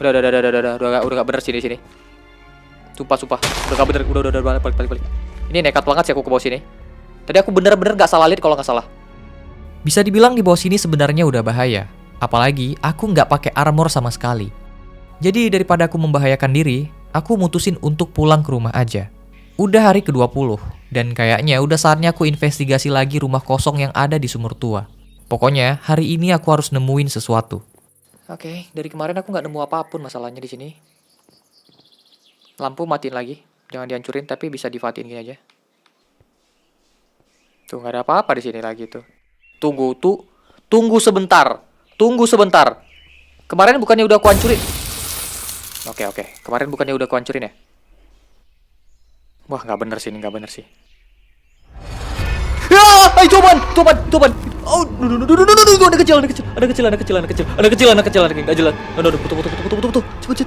Speaker 1: Udah gak bener sini. Sumpah. Udah gak bener, udah balik. Ini nekat banget sih aku ke bawah sini. Tadi aku bener-bener gak salah lihat kalau gak salah. Bisa dibilang di bawah sini sebenarnya udah bahaya. Apalagi aku gak pakai armor sama sekali. Jadi daripada aku membahayakan diri, aku mutusin untuk pulang ke rumah aja. Udah hari ke-20, dan kayaknya udah saatnya aku investigasi lagi rumah kosong yang ada di Sumur Tua. Pokoknya hari ini aku harus nemuin sesuatu. Oke, dari kemarin aku nggak nemu apapun masalahnya di sini. Lampu matiin lagi, jangan dihancurin tapi bisa dimatiin gini aja. Tuh nggak ada apa-apa di sini lagi tuh. Tunggu sebentar. Kemarin bukannya udah aku hancurin? Oke. Kemarin bukannya udah aku hancurin ya? Wah, nggak bener sih. Coban. Oh, ada kecil. Nggak jelas. Tuh. Cepet.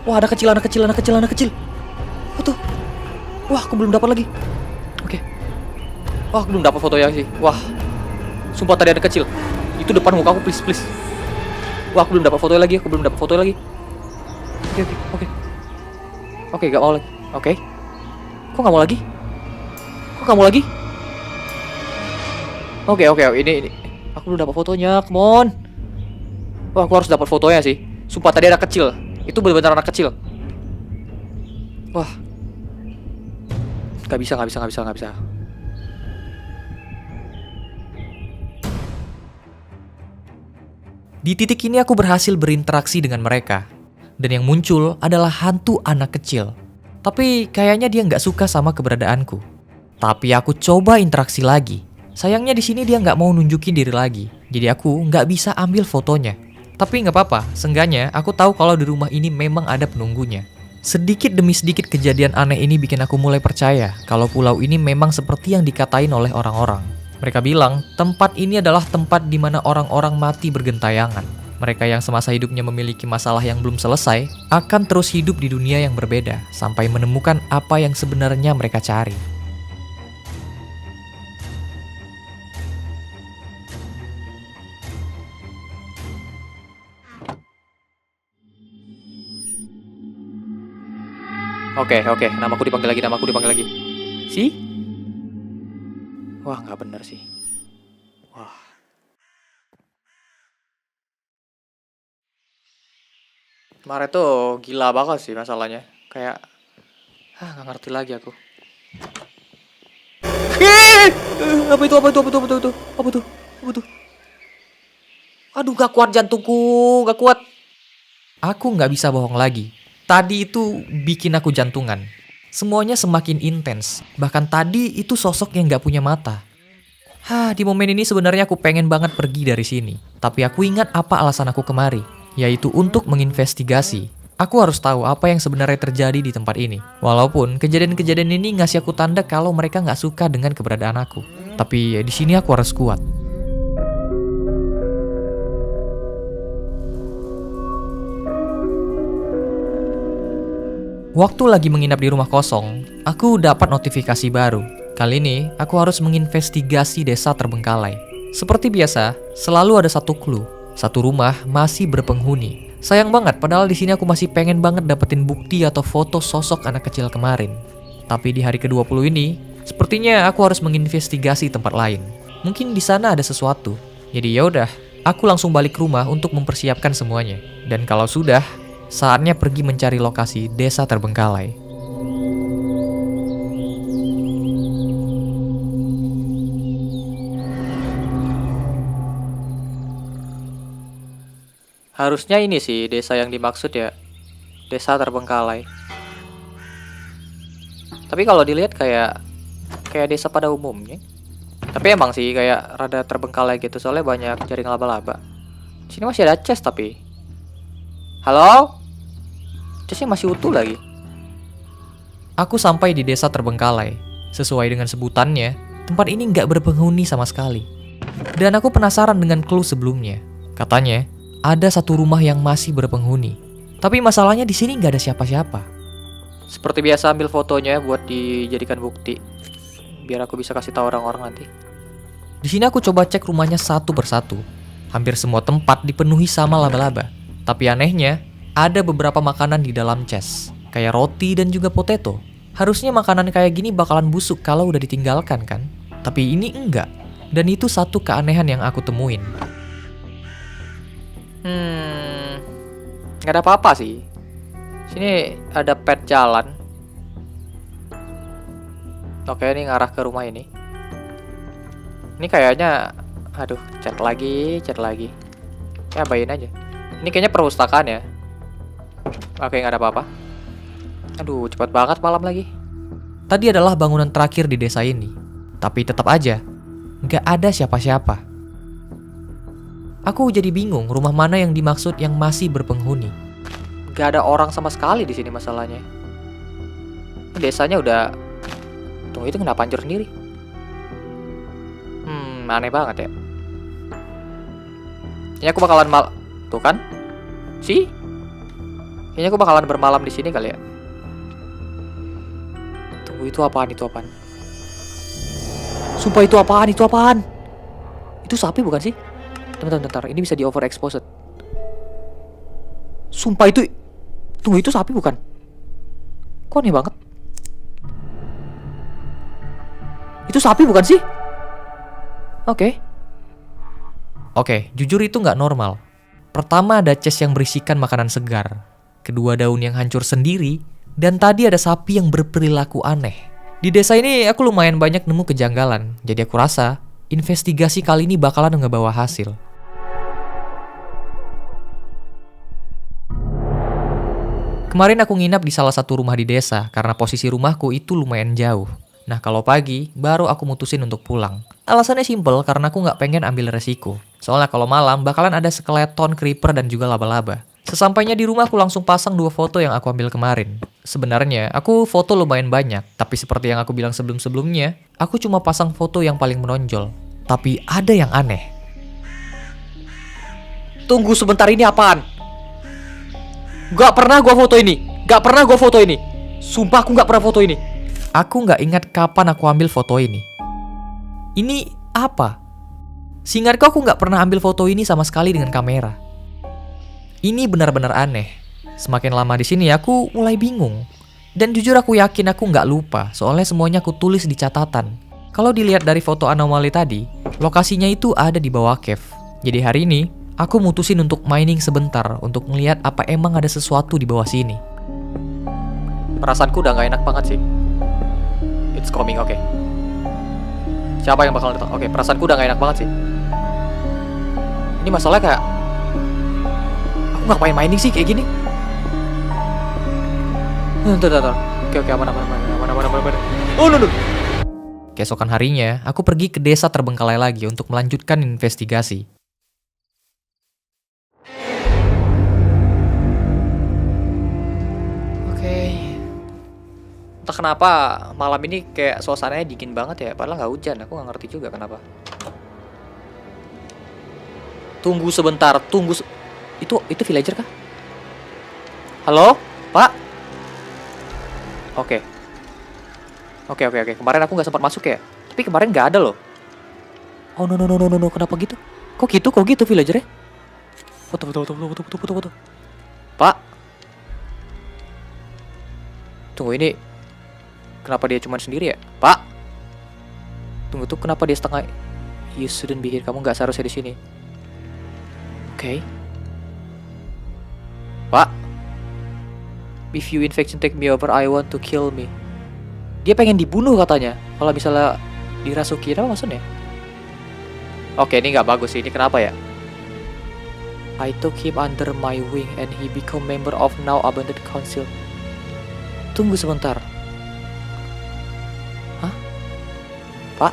Speaker 1: Wah, ada kecil. Tuh. Wah, aku belum dapat lagi. Oke. Wah, aku belum dapat fotonya sih. Wah. Sumpah tadi ada kecil. Itu depan muka aku, please. Wah, aku belum dapat fotonya lagi. Oke, gak mau lagi. Oke. Kok gak mau lagi? Oke, ini. Aku belum dapat fotonya, come on. Wah, aku harus dapat fotonya sih. Sumpah tadi ada kecil. Itu benar-benar anak kecil. Wah. Gak bisa. Di titik ini aku berhasil berinteraksi dengan mereka. Dan yang muncul adalah hantu anak kecil. Tapi kayaknya dia nggak suka sama keberadaanku. Tapi aku coba interaksi lagi. Sayangnya di sini dia nggak mau nunjukin diri lagi. Jadi aku nggak bisa ambil fotonya. Tapi nggak apa-apa, seenggaknya aku tahu kalau di rumah ini memang ada penunggunya. Sedikit demi sedikit kejadian aneh ini bikin aku mulai percaya kalau pulau ini memang seperti yang dikatain oleh orang-orang. Mereka bilang, tempat ini adalah tempat di mana orang-orang mati bergentayangan. Mereka yang semasa hidupnya memiliki masalah yang belum selesai akan terus hidup di dunia yang berbeda sampai menemukan apa yang sebenarnya mereka cari. Oke, namaku dipanggil lagi. Si? Wah, nggak bener sih. Wah. Kemarin tuh gila banget sih masalahnya. Kayak, nggak ngerti lagi aku. Apa itu? Aduh, gak kuat jantungku, gak kuat. Aku nggak bisa bohong lagi. Tadi itu bikin aku jantungan. Semuanya semakin intens. Bahkan tadi itu sosok yang gak punya mata. Di momen ini sebenarnya aku pengen banget pergi dari sini. Tapi aku ingat apa alasan aku kemari. Yaitu untuk menginvestigasi. Aku harus tahu apa yang sebenarnya terjadi di tempat ini. Walaupun kejadian-kejadian ini ngasih aku tanda kalau mereka gak suka dengan keberadaan aku. Tapi di sini aku harus kuat. Waktu lagi menginap di rumah kosong, aku dapat notifikasi baru. Kali ini, aku harus menginvestigasi desa terbengkalai. Seperti biasa, selalu ada satu clue. Satu rumah masih berpenghuni. Sayang banget, padahal di sini aku masih pengen banget dapetin bukti atau foto sosok anak kecil kemarin. Tapi di hari ke-20 ini, sepertinya aku harus menginvestigasi tempat lain. Mungkin di sana ada sesuatu. Jadi ya udah, aku langsung balik ke rumah untuk mempersiapkan semuanya. Dan kalau sudah, saatnya pergi mencari lokasi desa terbengkalai. Harusnya ini sih desa yang dimaksud ya. Desa terbengkalai. Tapi kalau dilihat kayak desa pada umumnya. Tapi emang sih kayak rada terbengkalai gitu soalnya banyak jaring laba-laba. Sini masih ada chest tapi. Halo? Chestnya masih utuh lagi. Aku sampai di desa terbengkalai. Sesuai dengan sebutannya, tempat ini nggak berpenghuni sama sekali. Dan aku penasaran dengan clue sebelumnya. Katanya, ada satu rumah yang masih berpenghuni. Tapi masalahnya di sini nggak ada siapa-siapa. Seperti biasa ambil fotonya buat dijadikan bukti. Biar aku bisa kasih tahu orang-orang nanti. Di sini aku coba cek rumahnya satu persatu. Hampir semua tempat dipenuhi sama laba-laba. Tapi anehnya, ada beberapa makanan di dalam chest, kayak roti dan juga potato. Harusnya makanan kayak gini bakalan busuk kalau udah ditinggalkan kan? Tapi ini enggak. Dan itu satu keanehan yang aku temuin. Nggak ada apa-apa sih. Sini ada pet jalan. Oke, ini ngarah ke rumah ini. Ini kayaknya, chat lagi. Ya, abain aja. Ini kayaknya perpustakaan ya. Oke, nggak ada apa-apa. Aduh, cepat banget malam lagi. Tadi adalah bangunan terakhir di desa ini. Tapi tetap aja, nggak ada siapa-siapa. Aku jadi bingung rumah mana yang dimaksud yang masih berpenghuni. Nggak ada orang sama sekali di sini masalahnya. Desanya udah... Tunggu, itu kenapa hancur sendiri? Aneh banget ya. Kayaknya aku bakalan Tuh kan? Sih? Kayaknya aku bakalan bermalam di sini kali ya. Tunggu, itu apaan? Sumpah itu apaan? Itu sapi bukan sih? Bentar. Ini bisa di overexposed. Sumpah itu... Tunggu, itu sapi bukan? Kok aneh banget? Itu sapi bukan sih? Oke, jujur itu nggak normal. Pertama ada chest yang berisikan makanan segar. Kedua daun yang hancur sendiri. Dan tadi ada sapi yang berperilaku aneh. Di desa ini aku lumayan banyak nemu kejanggalan. Jadi aku rasa investigasi kali ini bakalan ngebawa hasil. Kemarin aku nginap di salah satu rumah di desa karena posisi rumahku itu lumayan jauh. Nah kalau pagi, baru aku mutusin untuk pulang. Alasannya simpel karena aku nggak pengen ambil resiko. Soalnya kalau malam bakalan ada skeleton, creeper, dan juga laba-laba. Sesampainya di rumah aku langsung pasang 2 foto yang aku ambil kemarin. Sebenarnya aku foto lumayan banyak, tapi seperti yang aku bilang sebelum-sebelumnya, aku cuma pasang foto yang paling menonjol. Tapi ada yang aneh. Tunggu sebentar, ini apaan? Gak pernah gua foto ini. Gak pernah gua foto ini. Sumpah aku gak pernah foto ini. Aku gak ingat kapan aku ambil foto ini. Ini apa? Seingatku aku gak pernah ambil foto ini sama sekali dengan kamera. Ini benar-benar aneh. Semakin lama di sini aku mulai bingung. Dan jujur aku yakin aku nggak lupa, soalnya semuanya aku tulis di catatan. Kalau dilihat dari foto anomali tadi, lokasinya itu ada di bawah cave. Jadi hari ini, aku mutusin untuk mining sebentar untuk melihat apa emang ada sesuatu di bawah sini. Perasaanku udah nggak enak banget sih. It's coming, oke. Siapa yang bakal datang? Oke, perasaanku udah nggak enak banget sih. Ini masalahnya kayak aku ngapain mining sih kayak gini? Bentar. Oke, aman. Oh, no. Keesokan harinya, aku pergi ke desa terbengkalai lagi untuk melanjutkan investigasi. Oke. Entah kenapa malam ini kayak suasananya dingin banget ya, padahal nggak hujan. Aku nggak ngerti juga kenapa. Tunggu sebentar, Itu villager kah? Halo, Pak? Oke. Kemarin aku nggak sempat masuk ya. Tapi kemarin nggak ada loh. Oh no. Kenapa gitu? Kok gitu villagernya? Foto. Pak? Tunggu, ini kenapa dia cuma sendiri ya? Pak? Tunggu tuh, kenapa dia setengah? You shouldn't be here. Kamu nggak seharusnya di sini. Oke. Pak, if you infection take me over, I want to kill me. Dia pengen dibunuh katanya. Kalau misalnya dirasuki, apa maksudnya? Oke, ini nggak bagus sih. Ini kenapa ya? I took him under my wing and he become member of now abandoned council. Tunggu sebentar. Hah? Pak?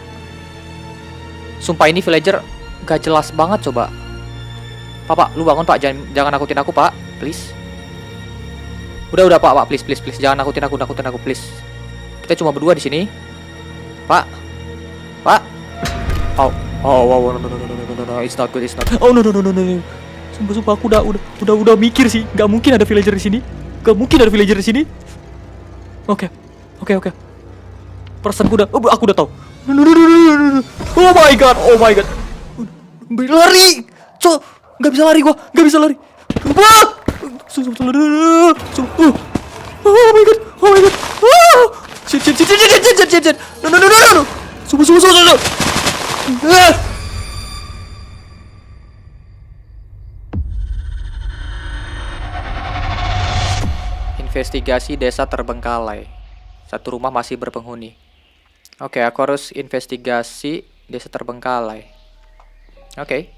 Speaker 1: Sumpah ini villager gak jelas banget coba. Pak, lu bangun Pak, jangan nakutin aku Pak, please. Udah Pak, please, jangan nakutin aku please. Kita cuma berdua di sini, Pak. Oh, no, it's not good. Oh no. Sumpah aku udah mikir sih, gak mungkin ada villager di sini. Oke. Perasaanku aku udah tahu. No. Oh my god. Lari, Gak bisa lari. Wah! Oh my god. Shit. No. Sumpah. Investigasi desa terbengkalai. Satu rumah masih berpenghuni. Oke, aku harus investigasi desa terbengkalai. Oke.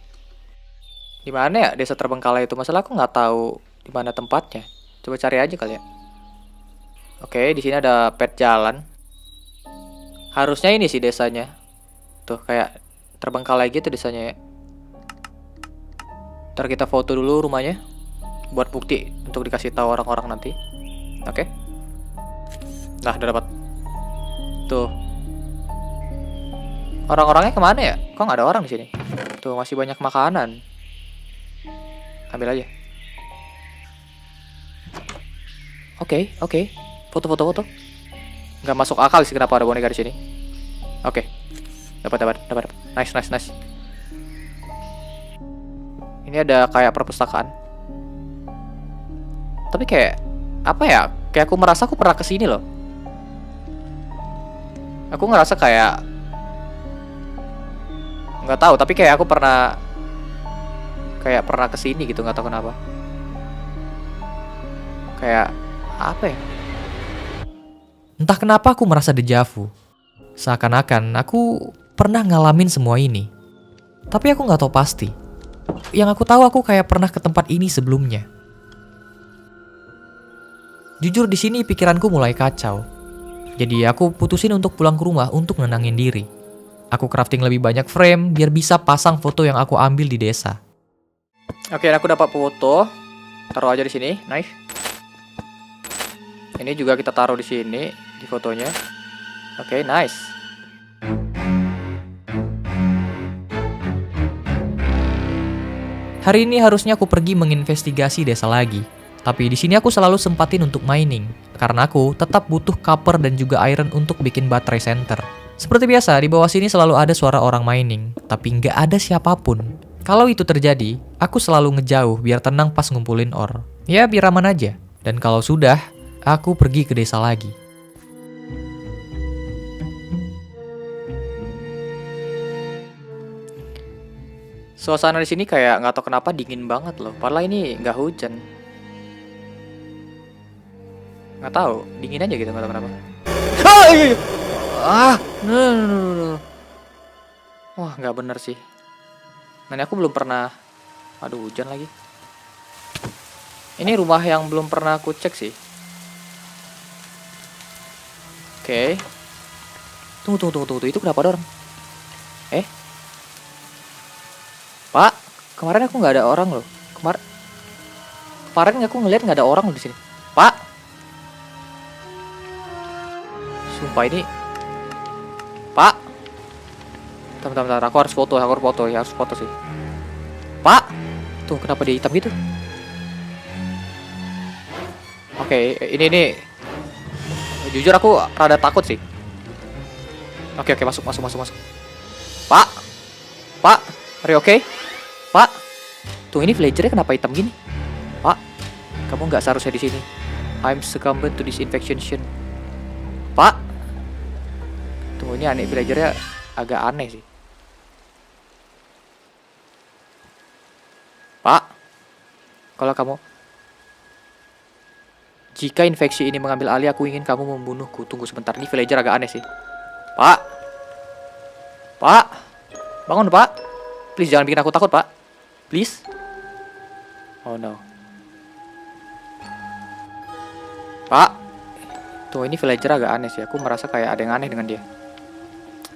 Speaker 1: Di mana ya desa terbengkalai itu? Masalah aku nggak tahu di mana tempatnya. Coba cari aja kali ya. Oke, di sini ada pet jalan. Harusnya ini sih desanya. Tuh kayak terbengkalai gitu desanya ya. Ntar kita foto dulu rumahnya buat bukti untuk dikasih tahu orang-orang nanti. Oke. Nah, udah dapat. Tuh. Orang-orangnya kemana ya? Kok nggak ada orang di sini? Tuh masih banyak makanan. Ambil aja. Oke. Foto. Nggak masuk akal sih kenapa ada boneka di sini. Oke. Dapat. Nice. Ini ada kayak perpustakaan. Tapi kayak apa ya? Kayak aku merasa aku pernah kesini loh. Aku ngerasa kayak nggak tahu, tapi kayak aku pernah kesini gitu, nggak tahu kenapa. Kayak apa ya? Entah kenapa aku merasa dejavu. Seakan-akan aku pernah ngalamin semua ini. Tapi aku nggak tahu pasti. Yang aku tahu aku kayak pernah ke tempat ini sebelumnya. Jujur di sini pikiranku mulai kacau. Jadi aku putusin untuk pulang ke rumah untuk nenangin diri. Aku crafting lebih banyak frame biar bisa pasang foto yang aku ambil di desa. Oke, aku dapat foto. Taruh aja di sini. Nice. Ini juga kita taruh di sini di fotonya. Oke, nice. Hari ini harusnya aku pergi menginvestigasi desa lagi. Tapi di sini aku selalu sempatin untuk mining karena aku tetap butuh copper dan juga iron untuk bikin baterai center. Seperti biasa, di bawah sini selalu ada suara orang mining, tapi nggak ada siapapun. Kalau itu terjadi, aku selalu ngejauh biar tenang pas ngumpulin ore. Ya, biar aman aja. Dan kalau sudah, aku pergi ke desa lagi. Suasana di sini kayak nggak tahu kenapa dingin banget loh. Padahal ini nggak hujan. Nggak tahu, dingin aja gitu, nggak tahu kenapa. No. Wah, nggak bener sih. Nah, ini aku belum pernah. Aduh, hujan lagi. Ini rumah yang belum pernah aku cek sih. Oke. Tunggu. Itu kenapa ada orang? Pak, kemarin aku nggak ada orang loh. Kemarin aku ngeliat nggak ada orang loh di sini. Pak. Sumpah ini. Pak. Bentar. Aku harus foto sih. Pak. Tuh, kenapa dia hitam gitu? Oke, ini. Jujur aku rada takut sih. Oke, masuk. Pak. Are you okay? Pak. Tuh, ini villagernya kenapa hitam gini? Pak. Kamu nggak seharusnya di sini. I'm succumbed to this infection. Pak. Tuh, ini aneh, villagernya agak aneh sih. Pak. Kalau kamu, jika infeksi ini mengambil alih, aku ingin kamu membunuhku. Tunggu sebentar, ini villager agak aneh sih. Pak. Bangun, Pak. Please, jangan bikin aku takut, Pak. Please. Oh no. Pak. Tuh, ini villager agak aneh sih. Aku merasa kayak ada yang aneh dengan dia.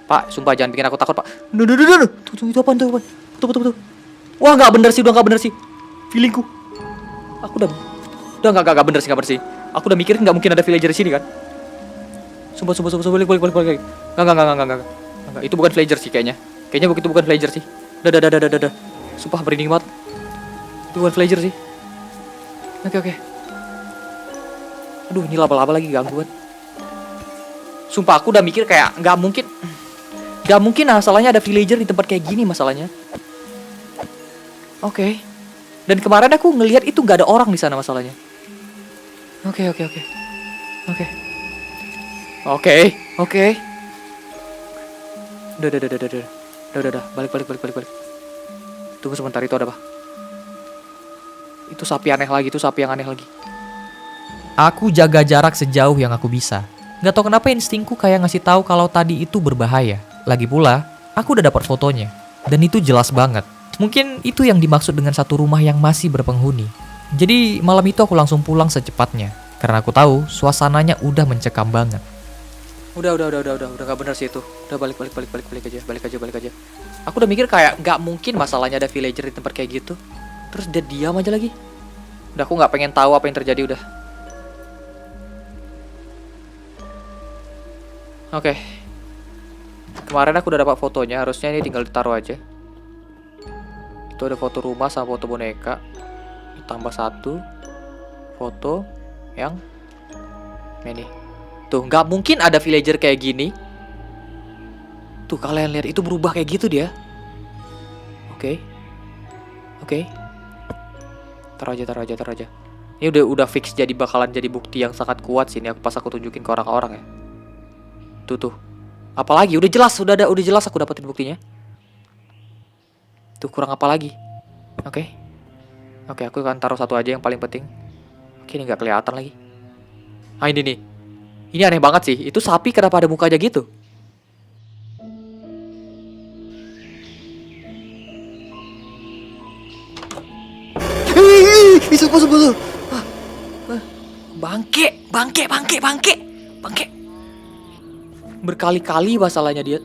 Speaker 1: Pak, sumpah jangan bikin aku takut, Pak. Duh. Tuh, itu apaan? Tuh. Wah, nggak bener sih. Feelingku. Aku udah nggak bener sih. Aku udah mikirin nggak mungkin ada villager di sini kan. Sumpah, balik. Enggak. Itu bukan villager sih kayaknya. Kayaknya begitu bukan villager sih. Udah. Sumpah merinding banget. Itu bukan villager sih. Oke. Aduh, ini laba-laba lagi gangguan. Sumpah aku udah mikir kayak nggak mungkin masalahnya ada villager di tempat kayak gini masalahnya. Oke. Dan kemarin aku ngelihat itu nggak ada orang di sana masalahnya. Oke. Udah. Balik. Tunggu sebentar, itu ada apa? Itu sapi yang aneh lagi. Aku jaga jarak sejauh yang aku bisa. Gak tau kenapa instingku kayak ngasih tahu kalau tadi itu berbahaya. Lagi pula, aku udah dapat fotonya. Dan itu jelas banget. Mungkin itu yang dimaksud dengan satu rumah yang masih berpenghuni. Jadi malam itu aku langsung pulang secepatnya. Karena aku tahu suasananya udah mencekam banget. Udah gak bener sih itu. Udah balik aja. Aku udah mikir kayak gak mungkin masalahnya ada villager di tempat kayak gitu. Terus dia diam aja lagi. Udah, aku gak pengen tahu apa yang terjadi udah. Oke. Kemarin aku udah dapat fotonya, harusnya ini tinggal ditaruh aja. Itu ada foto rumah sama foto boneka. Tambah satu foto yang ini. Tuh, nggak mungkin ada villager kayak gini. Tuh, kalian lihat itu berubah kayak gitu dia. Oke. Taruh aja. Ini udah fix bakalan jadi bukti yang sangat kuat sih ini pas aku tunjukin ke orang-orang ya. Tuh. Apalagi udah jelas aku dapetin buktinya. Tuh, kurang apa lagi? Oke, aku akan taruh satu aja yang paling penting. Oke, ini nggak kelihatan lagi. Ini nih. Ini aneh banget sih. Itu sapi kenapa ada mukanya gitu? Sumpah. Bangke. Berkali-kali masalahnya dia.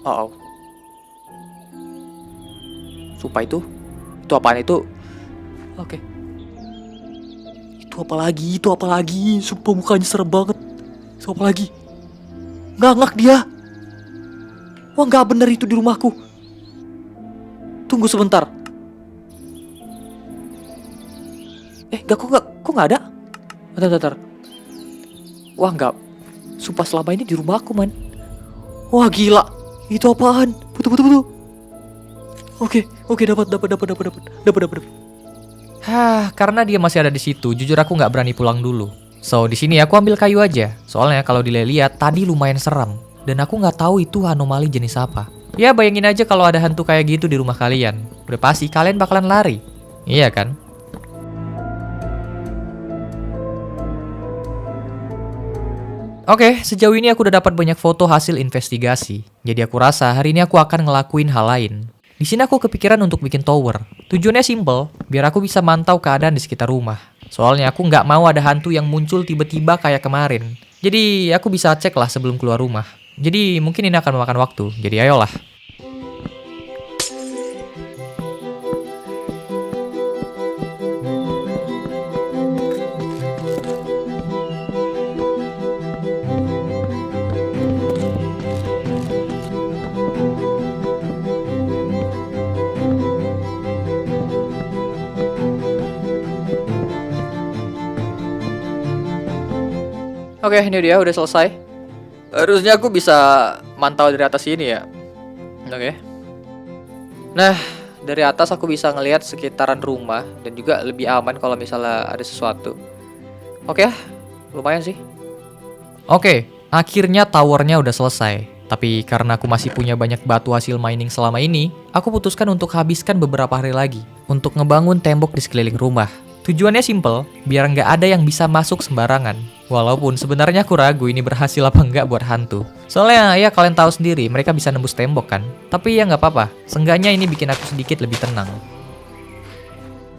Speaker 1: Oh. Sumpah itu apaan itu? Oke. Itu apa lagi? Sumpah mukanya serem banget. Itu apa lagi? Ngangak dia. Wah, nggak bener itu di rumahku. Tunggu sebentar. Kok nggak ada? Bentar. Wah, nggak. Sumpah selama ini di rumahku, man. Wah, gila. Itu apaan? Betul. Oke, dapat. Karena dia masih ada di situ, jujur aku nggak berani pulang dulu. So, di sini aku ambil kayu aja. Soalnya kalau dilihat tadi lumayan seram. Dan aku nggak tahu itu anomali jenis apa. Ya, bayangin aja kalau ada hantu kayak gitu di rumah kalian. Udah pasti kalian bakalan lari. Iya kan? Oke, sejauh ini aku udah dapat banyak foto hasil investigasi. Jadi aku rasa hari ini aku akan ngelakuin hal lain. Di sini aku kepikiran untuk bikin tower. Tujuannya simple, biar aku bisa mantau keadaan di sekitar rumah. Soalnya aku nggak mau ada hantu yang muncul tiba-tiba kayak kemarin. Jadi aku bisa cek lah sebelum keluar rumah. Jadi mungkin ini akan memakan waktu. Jadi ayolah. Oke, ini dia udah selesai. Harusnya aku bisa mantau dari atas sini ya. Oke. Nah, dari atas aku bisa ngelihat sekitaran rumah dan juga lebih aman kalau misalnya ada sesuatu. Oke, lumayan sih. Oke, akhirnya towernya udah selesai. Tapi karena aku masih punya banyak batu hasil mining selama ini, aku putuskan untuk habiskan beberapa hari lagi untuk ngebangun tembok di sekeliling rumah. Tujuannya simple, biar nggak ada yang bisa masuk sembarangan. Walaupun sebenarnya aku ragu ini berhasil apa nggak buat hantu. Soalnya ya kalian tahu sendiri, mereka bisa nembus tembok kan. Tapi ya nggak apa-apa, seenggaknya ini bikin aku sedikit lebih tenang.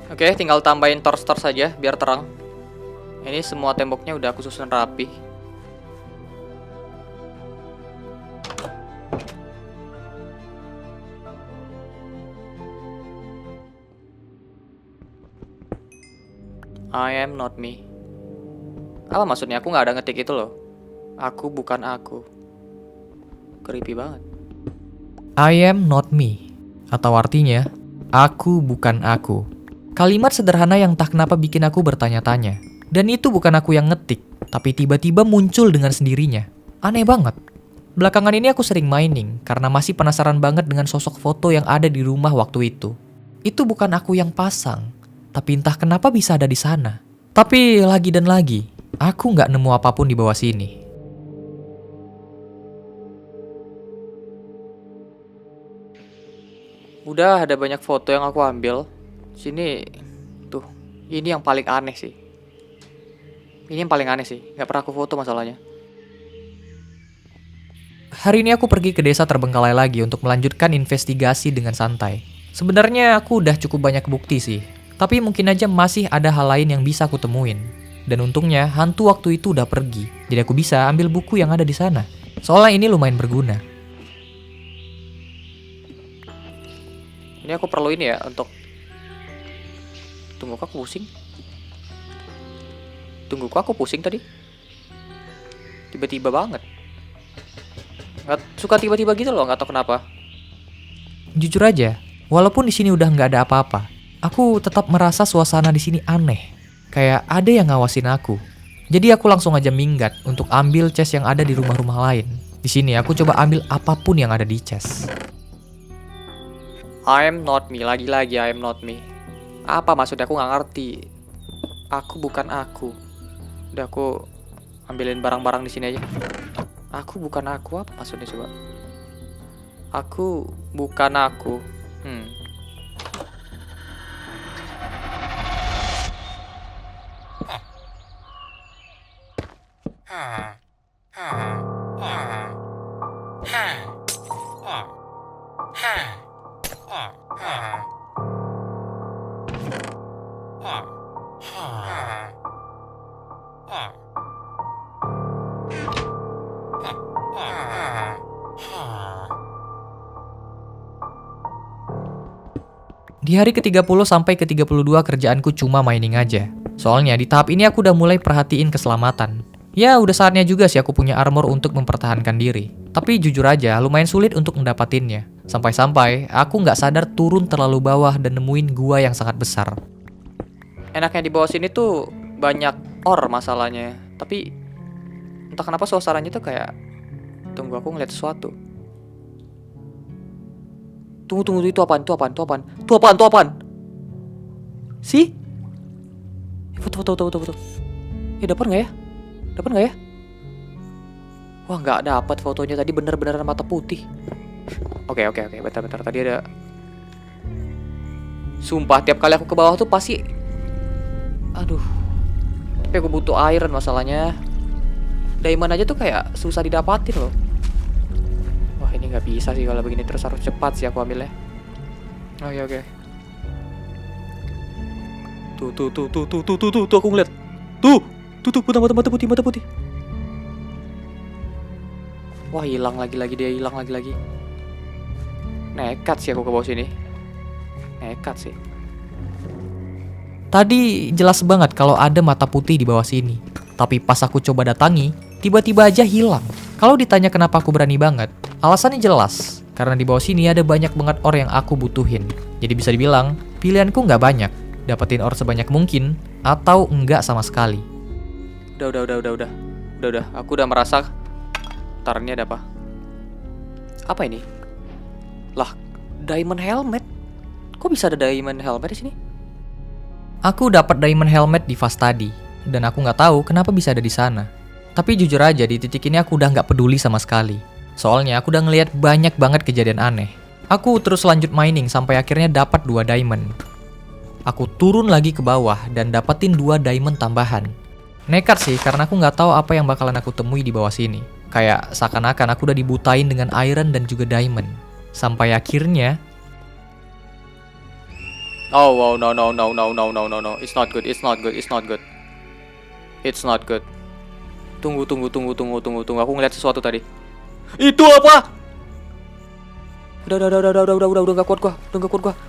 Speaker 1: Oke, tinggal tambahin torch saja biar terang. Ini semua temboknya udah aku susun rapi. I am not me. Apa maksudnya? Aku nggak ada ngetik itu loh. Aku bukan aku. Creepy banget. I am not me. Atau artinya, aku bukan aku. Kalimat sederhana yang tak kenapa bikin aku bertanya-tanya. Dan itu bukan aku yang ngetik, tapi tiba-tiba muncul dengan sendirinya. Aneh banget. Belakangan ini aku sering mining, karena masih penasaran banget dengan sosok foto yang ada di rumah waktu itu. Itu bukan aku yang pasang, tapi entah kenapa bisa ada di sana. Tapi lagi dan lagi, aku nggak nemu apapun di bawah sini. Udah ada banyak foto yang aku ambil. Sini, tuh, ini yang paling aneh sih. Ini yang paling aneh sih, nggak pernah aku foto masalahnya. Hari ini aku pergi ke desa terbengkalai lagi untuk melanjutkan investigasi dengan santai. Sebenarnya aku udah cukup banyak bukti sih, tapi mungkin aja masih ada hal lain yang bisa aku temuin. Dan untungnya hantu waktu itu udah pergi, jadi aku bisa ambil buku yang ada di sana. Soalnya ini lumayan berguna. Ini aku perlu ini ya untuk... Tunggu, kok aku pusing? Tunggu, kok aku pusing tadi? Tiba-tiba banget. Nggak suka tiba-tiba gitu loh, nggak tahu kenapa. Jujur aja, walaupun di sini udah nggak ada apa-apa, aku tetap merasa suasana di sini aneh. Kayak ada yang ngawasin aku. Jadi aku langsung aja minggat untuk ambil chest yang ada di rumah-rumah lain. Di sini aku coba ambil apapun yang ada di chest. I am not me, lagi-lagi I am not me. Apa maksudnya, aku nggak ngerti. Aku bukan aku. Udah, aku ambilin barang-barang di sini aja. Aku bukan aku, apa maksudnya coba? Aku bukan aku. Di hari ke-30 sampai ke-32 kerjaanku cuma mining aja. Soalnya di tahap ini aku udah mulai perhatiin keselamatan. Ya udah saatnya juga sih aku punya armor untuk mempertahankan diri. Tapi jujur aja lumayan sulit untuk mendapatinnya. Sampai-sampai aku nggak sadar turun terlalu bawah dan nemuin gua yang sangat besar. Enaknya di bawah sini tuh banyak ore masalahnya. Tapi entah kenapa suasananya tuh kayak... Tunggu, aku ngeliat sesuatu. Tunggu, itu apaan? Itu apaan? Sih? Foto. Dapat nggak ya? Wah, nggak dapat fotonya tadi, bener-beneran mata putih. Oke, bentar. Tadi ada... Sumpah, tiap kali aku ke bawah tuh pasti... Aduh. Tapi aku butuh iron masalahnya. Diamond aja tuh kayak susah didapatin loh. Wah, ini nggak bisa sih kalau begini terus, harus cepat sih aku ambilnya. Oke. Tuh aku ngeliat. Tuh, mata putih. Wah, hilang lagi dia. Nekat sih aku ke bawah sini. Tadi jelas banget kalau ada mata putih di bawah sini. Tapi pas aku coba datangi, tiba-tiba aja hilang. Kalau ditanya kenapa aku berani banget, alasannya jelas. Karena di bawah sini ada banyak banget ore yang aku butuhin. Jadi bisa dibilang, pilihanku nggak banyak. Dapetin ore sebanyak mungkin, atau enggak sama sekali. Udah. Aku udah merasa... Ntar ini ada apa? Apa ini? Lah, diamond helmet. Kok bisa ada diamond helmet di sini? Aku dapat diamond helmet di fase tadi, dan aku nggak tahu kenapa bisa ada di sana. Tapi jujur aja di titik ini aku udah nggak peduli sama sekali. Soalnya aku udah ngelihat banyak banget kejadian aneh. Aku terus lanjut mining sampai akhirnya dapat 2 diamond. Aku turun lagi ke bawah dan dapetin 2 diamond tambahan. Nekat sih karena aku nggak tahu apa yang bakalan aku temui di bawah sini. Kayak seakan-akan aku udah dibutain dengan iron dan juga diamond. Sampai akhirnya... Oh wow, no. It's not good. Tunggu. Aku ngeliat sesuatu tadi. Itu apa? Udah gak kuat gua.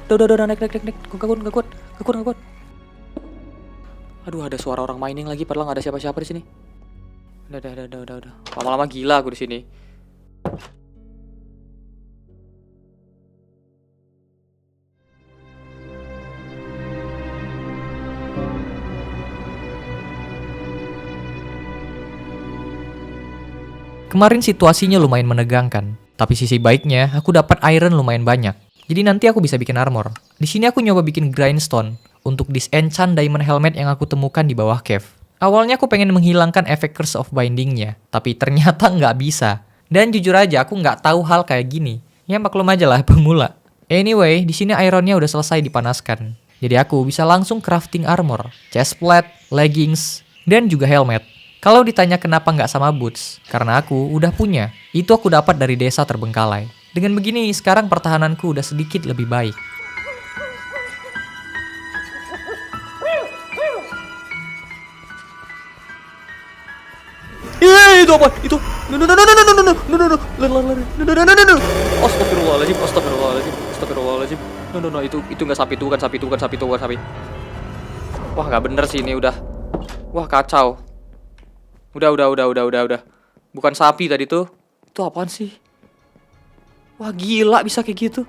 Speaker 1: Udah naik. Gak kuat. Aduh, ada suara orang mining lagi padahal gak ada siapa-siapa di sini. Udah. Lama-lama gila aku di sini. Kemarin situasinya lumayan menegangkan, tapi sisi baiknya aku dapat iron lumayan banyak. Jadi nanti aku bisa bikin armor. Di sini aku nyoba bikin grindstone untuk disenchant diamond helmet yang aku temukan di bawah cave. Awalnya aku pengen menghilangkan efek curse of bindingnya, tapi ternyata nggak bisa. Dan jujur aja aku nggak tahu hal kayak gini. Ya maklum aja lah pemula. Anyway, di sini ironnya udah selesai dipanaskan. Jadi aku bisa langsung crafting armor, chestplate, leggings, dan juga helmet. Kalau ditanya kenapa nggak sama boots, karena aku udah punya. Itu aku dapat dari desa terbengkalai. Dengan begini, sekarang pertahananku udah sedikit lebih baik. Itu apa? Itu. No. Astagfirullahaladzim. No. Itu nggak sapi, itu bukan sapi. Wah, nggak bener sih ini udah. Wah, kacau. Udah. Bukan sapi tadi tuh. Itu apaan sih? Wah, gila bisa kayak gitu.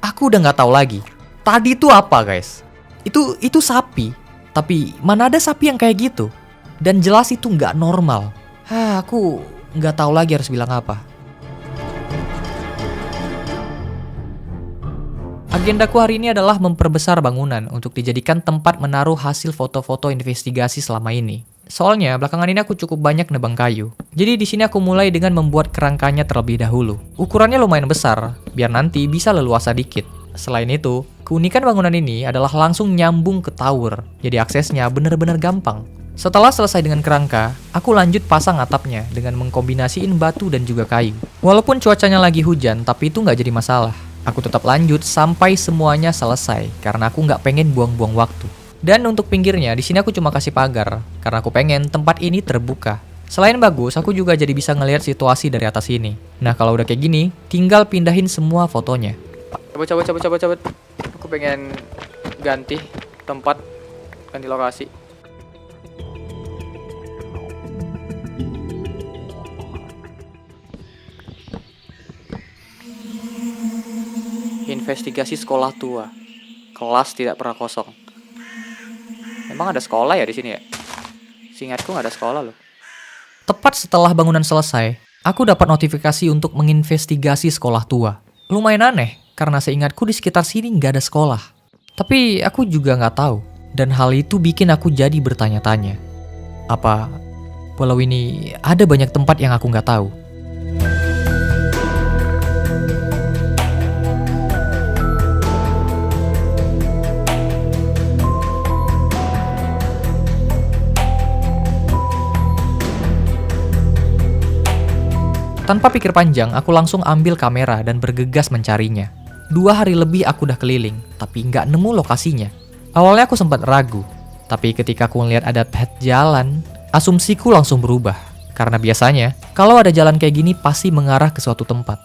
Speaker 1: Aku udah nggak tahu lagi. Tadi tuh apa, guys? Itu sapi. Tapi mana ada sapi yang kayak gitu? Dan jelas itu nggak normal. Aku nggak tahu lagi harus bilang apa. Agendaku hari ini adalah memperbesar bangunan untuk dijadikan tempat menaruh hasil foto-foto investigasi selama ini. Soalnya belakangan ini aku cukup banyak nebang kayu. Jadi di sini aku mulai dengan membuat kerangkanya terlebih dahulu. Ukurannya lumayan besar, biar nanti bisa leluasa dikit. Selain itu, keunikan bangunan ini adalah langsung nyambung ke tower. Jadi aksesnya bener-bener gampang. Setelah selesai dengan kerangka, aku lanjut pasang atapnya dengan mengkombinasiin batu dan juga kayu. Walaupun cuacanya lagi hujan, tapi itu nggak jadi masalah. Aku tetap lanjut sampai semuanya selesai karena aku nggak pengen buang-buang waktu. Dan untuk pinggirnya, di sini aku cuma kasih pagar karena aku pengen tempat ini terbuka. Selain bagus, aku juga jadi bisa ngelihat situasi dari atas ini. Nah, kalau udah kayak gini, tinggal pindahin semua fotonya. Cabut. Aku pengen ganti tempat, ganti lokasi. Investigasi sekolah tua. Kelas tidak pernah kosong. Emang ada sekolah ya di sini ya? Seingatku nggak ada sekolah loh. Tepat setelah bangunan selesai, aku dapat notifikasi untuk menginvestigasi sekolah tua. Lumayan aneh, karena seingatku di sekitar sini nggak ada sekolah. Tapi aku juga nggak tahu, dan hal itu bikin aku jadi bertanya-tanya. Apa pulau ini ada banyak tempat yang aku nggak tahu? Tanpa pikir panjang, aku langsung ambil kamera dan bergegas mencarinya. 2 hari lebih aku udah keliling, tapi nggak nemu lokasinya. Awalnya aku sempat ragu, tapi ketika aku ngeliat ada pet jalan, asumsiku langsung berubah. Karena biasanya, kalau ada jalan kayak gini pasti mengarah ke suatu tempat.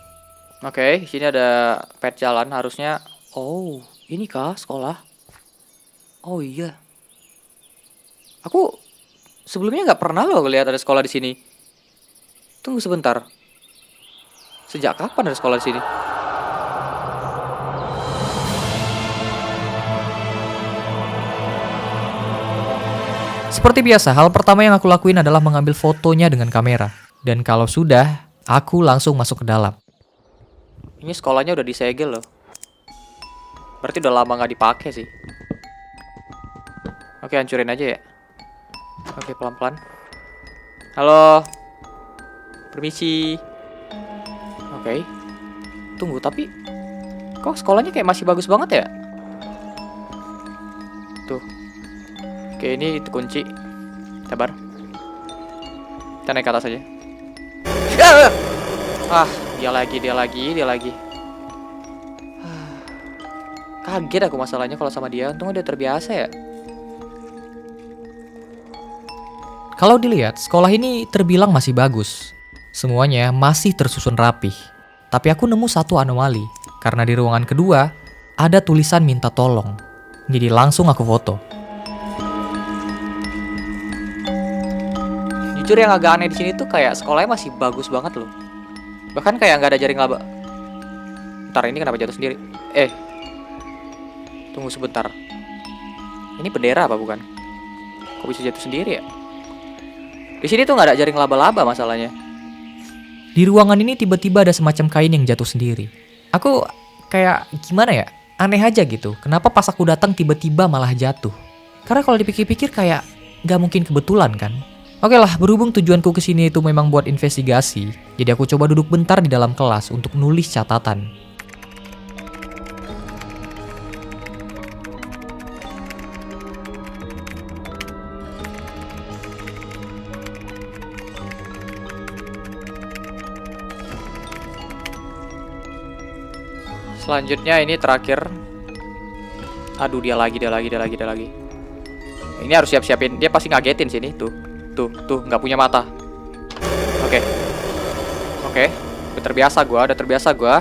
Speaker 1: Oke, sini ada pet jalan harusnya. Oh, ini kah sekolah? Oh iya. Aku sebelumnya nggak pernah loh lihat ada sekolah di sini. Tunggu sebentar. Sejak kapan ada sekolah di sini? Seperti biasa, hal pertama yang aku lakuin adalah mengambil fotonya dengan kamera. Dan kalau sudah, aku langsung masuk ke dalam. Ini sekolahnya udah disegel loh. Berarti udah lama nggak dipakai sih. Oke, hancurin aja ya. Oke, pelan-pelan. Halo. Permisi. Oke. Tunggu, tapi kok sekolahnya kayak masih bagus banget ya? Tuh. Oke, ini kunci. Sabar. Kita naik ke atas aja. Dia lagi. Kaget aku masalahnya kalau sama dia. Untung udah terbiasa ya. Kalau dilihat, sekolah ini terbilang masih bagus. Semuanya masih tersusun rapih. Tapi aku nemu satu anomali. Karena di ruangan kedua, ada tulisan minta tolong. Jadi langsung aku foto. Jujur yang agak aneh di sini tuh kayak sekolahnya masih bagus banget loh. Bahkan kayak nggak ada jaring laba. Bentar, ini kenapa jatuh sendiri? Tunggu sebentar. Ini bendera apa bukan? Kok bisa jatuh sendiri ya? Di sini tuh nggak ada jaring laba-laba masalahnya. Di ruangan ini tiba-tiba ada semacam kain yang jatuh sendiri. Aku kayak gimana ya? Aneh aja gitu. Kenapa pas aku datang tiba-tiba malah jatuh? Karena kalau dipikir-pikir kayak nggak mungkin kebetulan kan? Oke lah, berhubung tujuanku kesini itu memang buat investigasi, jadi aku coba duduk bentar di dalam kelas untuk nulis catatan. Selanjutnya ini terakhir. Aduh, dia lagi. Ini harus siap-siapin. Dia pasti ngagetin sini. Tuh, nggak punya mata. Oke. Udah terbiasa gua.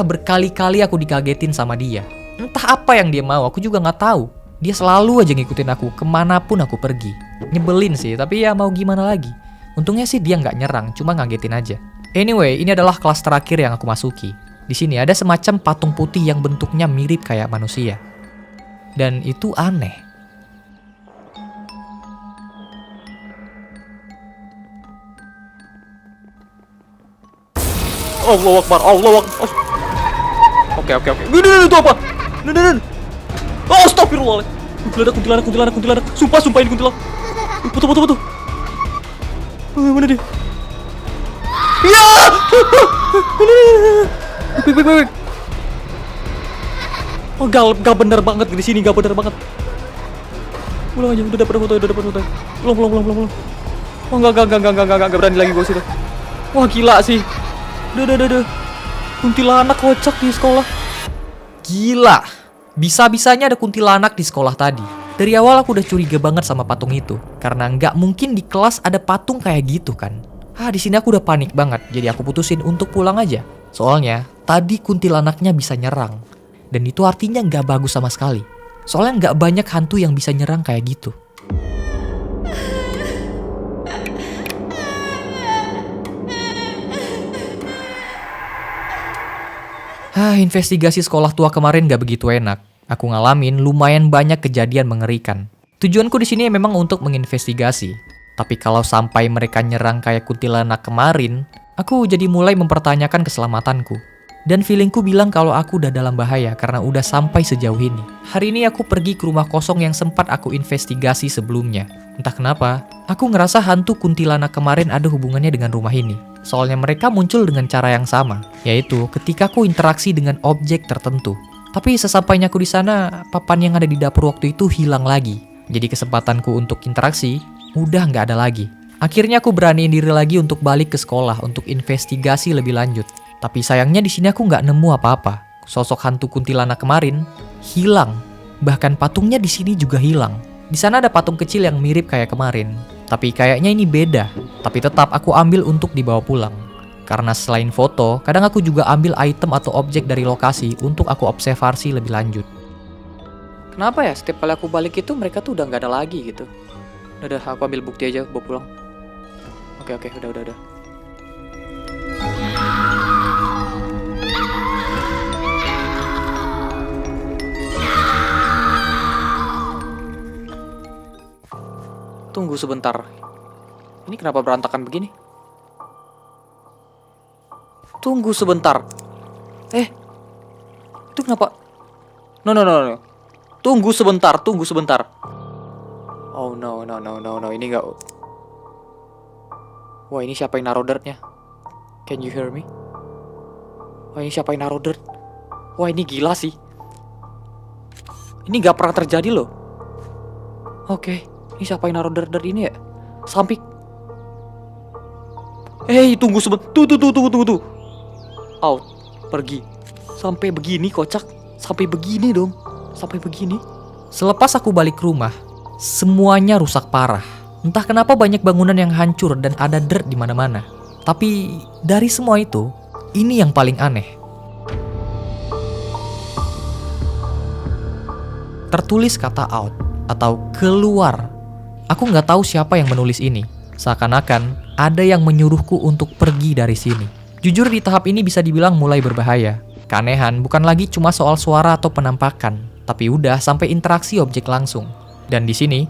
Speaker 1: Berkali-kali aku dikagetin sama dia. Entah apa yang dia mau, aku juga nggak tahu. Dia selalu aja ngikutin aku kemanapun aku pergi. Nyebelin sih, tapi ya mau gimana lagi. Untungnya sih dia nggak nyerang, cuma ngagetin aja. Anyway, ini adalah kelas terakhir yang aku masuki. Di sini ada semacam patung putih yang bentuknya mirip kayak manusia. Dan itu aneh. Allahu Akbar. Oke. Gini, itu apa? Oh, astagfirullah. Kuntilanak. Sumpah ini kuntilanak. Betul. Mana dia? Ya! Baik. Oh, gak bener banget di sini, gak bener banget. Ulang aja, udah dapat foto. Belum. Oh, enggak berani lagi gue situ. Wah, gila sih. Udah. Kuntilanak kocak di sekolah. Gila. Bisa-bisanya ada kuntilanak di sekolah tadi. Dari awal aku udah curiga banget sama patung itu. Karena nggak mungkin di kelas ada patung kayak gitu kan. Di sini aku udah panik banget. Jadi aku putusin untuk pulang aja. Soalnya, tadi kuntilanaknya bisa nyerang. Dan itu artinya nggak bagus sama sekali. Soalnya nggak banyak hantu yang bisa nyerang kayak gitu. Investigasi sekolah tua kemarin gak begitu enak. Aku ngalamin lumayan banyak kejadian mengerikan. Tujuanku di sini memang untuk menginvestigasi. Tapi kalau sampai mereka nyerang kayak kuntilanak kemarin, aku jadi mulai mempertanyakan keselamatanku. Dan feelingku bilang kalau aku udah dalam bahaya karena udah sampai sejauh ini. Hari ini aku pergi ke rumah kosong yang sempat aku investigasi sebelumnya. Entah kenapa, aku ngerasa hantu kuntilanak kemarin ada hubungannya dengan rumah ini. Soalnya mereka muncul dengan cara yang sama, yaitu ketika aku interaksi dengan objek tertentu. Tapi sesampainya aku di sana, papan yang ada di dapur waktu itu hilang lagi. Jadi kesempatanku untuk interaksi udah nggak ada lagi. Akhirnya aku beraniin diri lagi untuk balik ke sekolah untuk investigasi lebih lanjut. Tapi sayangnya di sini aku nggak nemu apa-apa. Sosok hantu kuntilanak kemarin hilang. Bahkan patungnya di sini juga hilang. Di sana ada patung kecil yang mirip kayak kemarin. Tapi kayaknya ini beda. Tapi tetap aku ambil untuk dibawa pulang. Karena selain foto, kadang aku juga ambil item atau objek dari lokasi untuk aku observasi lebih lanjut. Kenapa ya setiap kali aku balik itu mereka tuh udah nggak ada lagi gitu. Udah, aku ambil bukti aja bawa pulang. Oke, udah. Tunggu sebentar. Ini kenapa berantakan begini? Tunggu sebentar. Itu kenapa? No. Tunggu sebentar. Oh no. Ini nggak. Wah, ini siapa yang naruh dirtnya? Can you hear me? Wah, ini siapa yang naruh dirt? Wah, ini gila sih. Ini nggak pernah terjadi loh. Oke. Ini siapa yang naruh dirt ini ya? Samping. Tunggu sebentar. Tuh. Out. Pergi. Sampai begini kocak. Sampai begini dong. Selepas aku balik ke rumah, semuanya rusak parah. Entah kenapa banyak bangunan yang hancur dan ada dirt di mana-mana. Tapi dari semua itu, ini yang paling aneh. Tertulis kata out atau keluar. Aku nggak tahu siapa yang menulis ini. Seakan-akan ada yang menyuruhku untuk pergi dari sini. Jujur di tahap ini bisa dibilang mulai berbahaya. Keanehan bukan lagi cuma soal suara atau penampakan, tapi udah sampai interaksi objek langsung. Dan di sini,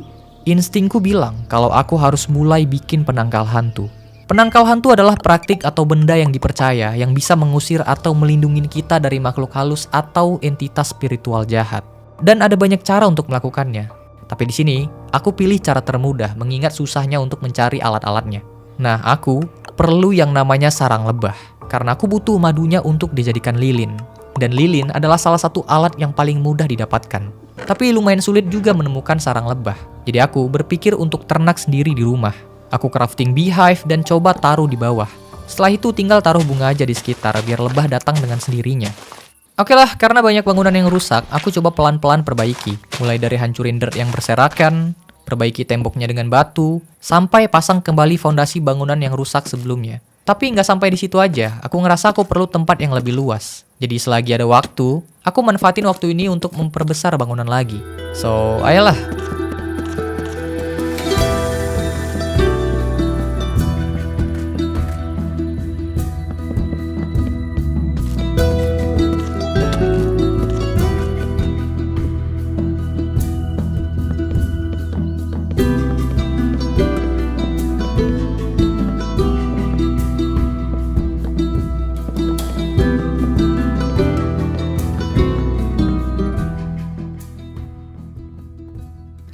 Speaker 1: instingku bilang kalau aku harus mulai bikin penangkal hantu. Penangkal hantu adalah praktik atau benda yang dipercaya yang bisa mengusir atau melindungi kita dari makhluk halus atau entitas spiritual jahat. Dan ada banyak cara untuk melakukannya. Tapi di sini, aku pilih cara termudah mengingat susahnya untuk mencari alat-alatnya. Nah, aku perlu yang namanya sarang lebah. Karena aku butuh madunya untuk dijadikan lilin. Dan lilin adalah salah satu alat yang paling mudah didapatkan. Tapi lumayan sulit juga menemukan sarang lebah. Jadi aku berpikir untuk ternak sendiri di rumah. Aku crafting beehive dan coba taruh di bawah. Setelah itu tinggal taruh bunga aja di sekitar biar lebah datang dengan sendirinya. Oke lah, karena banyak bangunan yang rusak, aku coba pelan-pelan perbaiki. Mulai dari hancurin dirt yang berserakan, perbaiki temboknya dengan batu, sampai pasang kembali fondasi bangunan yang rusak sebelumnya. Tapi nggak sampai di situ aja, aku ngerasa aku perlu tempat yang lebih luas. Jadi selagi ada waktu, aku manfaatin waktu ini untuk memperbesar bangunan lagi. So, ayolah.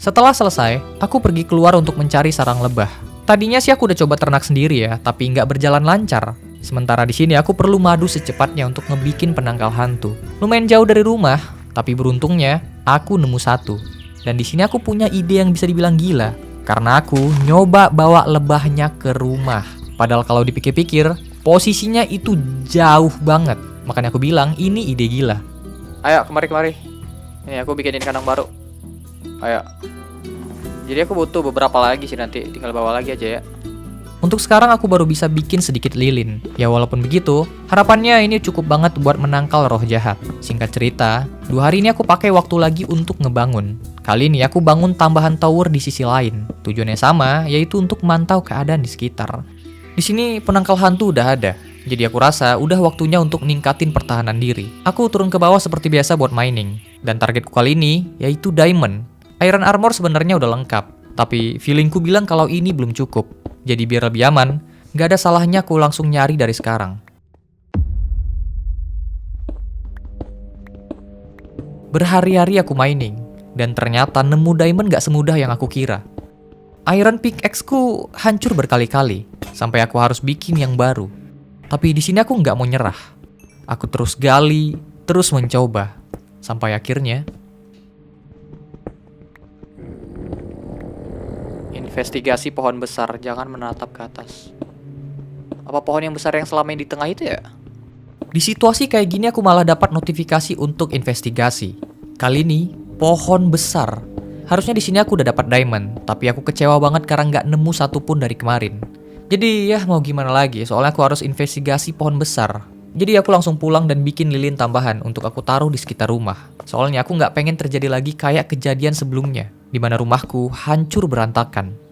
Speaker 1: Setelah selesai, aku pergi keluar untuk mencari sarang lebah. Tadinya sih aku udah coba ternak sendiri ya, tapi nggak berjalan lancar. Sementara di sini aku perlu madu secepatnya untuk ngebikin penangkal hantu. Lumayan jauh dari rumah, tapi beruntungnya aku nemu satu. Dan di sini aku punya ide yang bisa dibilang gila, karena aku nyoba bawa lebahnya ke rumah. Padahal kalau dipikir-pikir, posisinya itu jauh banget. Makanya aku bilang ini ide gila. Ayo kemari. Ini aku bikinin kandang baru. Ayo. Jadi aku butuh beberapa lagi sih nanti, tinggal bawa lagi aja ya. Untuk sekarang aku baru bisa bikin sedikit lilin. Ya walaupun begitu, harapannya ini cukup banget buat menangkal roh jahat. Singkat cerita, 2 hari ini aku pakai waktu lagi untuk ngebangun. Kali ini aku bangun tambahan tower di sisi lain. Tujuannya sama, yaitu untuk memantau keadaan di sekitar. Di sini penangkal hantu udah ada. Jadi aku rasa udah waktunya untuk ningkatin pertahanan diri. Aku turun ke bawah seperti biasa buat mining. Dan targetku kali ini yaitu diamond. Iron armor sebenarnya udah lengkap. Tapi feelingku bilang kalau ini belum cukup. Jadi biar lebih aman, gak ada salahnya aku langsung nyari dari sekarang. Berhari-hari aku mining, dan ternyata nemu diamond gak semudah yang aku kira. Iron pickaxe ku hancur berkali-kali, sampai aku harus bikin yang baru. Tapi di sini aku nggak mau nyerah. Aku terus gali, terus mencoba, sampai akhirnya investigasi pohon besar, jangan menatap ke atas. Apa pohon yang besar yang selama ini di tengah itu ya? Di situasi kayak gini aku malah dapat notifikasi untuk investigasi. Kali ini pohon besar. Harusnya di sini aku udah dapat diamond, tapi aku kecewa banget karena nggak nemu satupun dari kemarin. Jadi ya mau gimana lagi, soalnya aku harus investigasi pohon besar. Jadi aku langsung pulang dan bikin lilin tambahan untuk aku taruh di sekitar rumah. Soalnya aku nggak pengen terjadi lagi kayak kejadian sebelumnya, di mana rumahku hancur berantakan.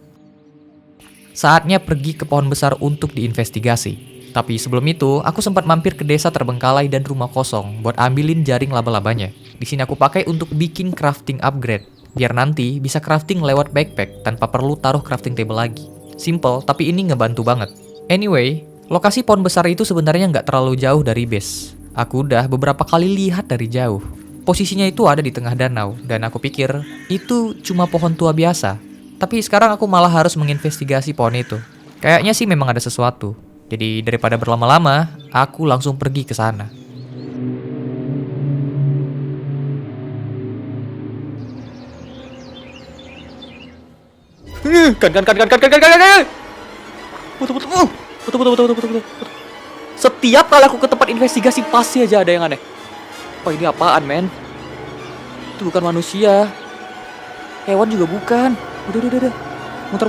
Speaker 1: Saatnya pergi ke pohon besar untuk diinvestigasi. Tapi sebelum itu, aku sempat mampir ke desa terbengkalai dan rumah kosong buat ambilin jaring laba-labanya. Di sini aku pakai untuk bikin crafting upgrade, biar nanti bisa crafting lewat backpack tanpa perlu taruh crafting table lagi. Simple, tapi ini ngebantu banget. Anyway, lokasi pohon besar itu sebenarnya nggak terlalu jauh dari base. Aku udah beberapa kali lihat dari jauh. Posisinya itu ada di tengah danau, dan aku pikir itu cuma pohon tua biasa. Tapi sekarang aku malah harus menginvestigasi pohon itu. Kayaknya sih memang ada sesuatu. Jadi daripada berlama-lama, aku langsung pergi ke sana. Kan. Betul. Setiap kali aku ke tempat investigasi pasti aja ada yang aneh. Oh ini apaan, men? Itu bukan manusia. Hewan juga bukan. Udah. Muter.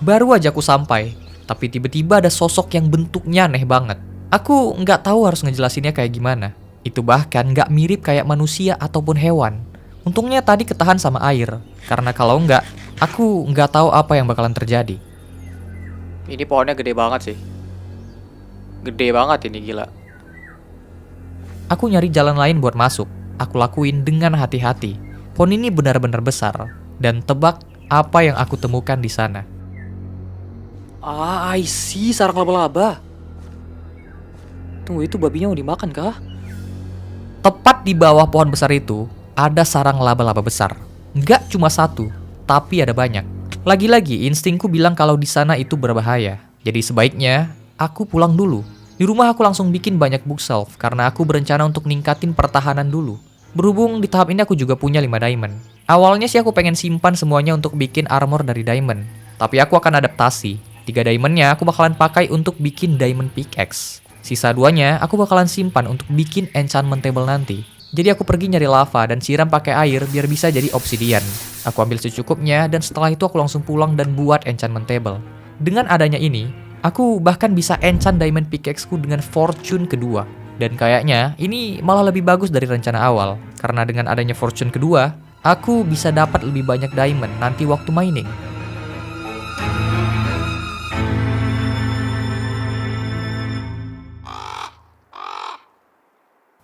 Speaker 1: Baru aja aku sampai, tapi tiba-tiba ada sosok yang bentuknya aneh banget. Aku nggak tahu harus ngejelasinnya kayak gimana. Itu bahkan nggak mirip kayak manusia ataupun hewan. Untungnya tadi ketahan sama air, karena kalau nggak, aku nggak tahu apa yang bakalan terjadi. Ini pohonnya gede banget sih. Gede banget ini, gila. Aku nyari jalan lain buat masuk. Aku lakuin dengan hati-hati. Pohon ini benar-benar besar. Dan tebak apa yang aku temukan di sana. I see, sarang laba-laba. Tunggu, itu babinya mau dimakan kah? Tepat di bawah pohon besar itu, ada sarang laba-laba besar. Nggak cuma satu, tapi ada banyak. Lagi-lagi, instingku bilang kalau di sana itu berbahaya. Jadi sebaiknya, aku pulang dulu. Di rumah aku langsung bikin banyak bookshelf, karena aku berencana untuk ningkatin pertahanan dulu. Berhubung di tahap ini aku juga punya 5 diamond. Awalnya sih aku pengen simpan semuanya untuk bikin armor dari diamond. Tapi aku akan adaptasi. 3 diamondnya aku bakalan pakai untuk bikin diamond pickaxe. Sisa 2-nya aku bakalan simpan untuk bikin enchantment table nanti. Jadi aku pergi nyari lava dan siram pakai air biar bisa jadi obsidian. Aku ambil secukupnya dan setelah itu aku langsung pulang dan buat enchantment table. Dengan adanya ini, aku bahkan bisa enchant diamond pickaxe-ku dengan fortune kedua. Dan kayaknya ini malah lebih bagus dari rencana awal. Karena dengan adanya fortune kedua, aku bisa dapat lebih banyak diamond nanti waktu mining.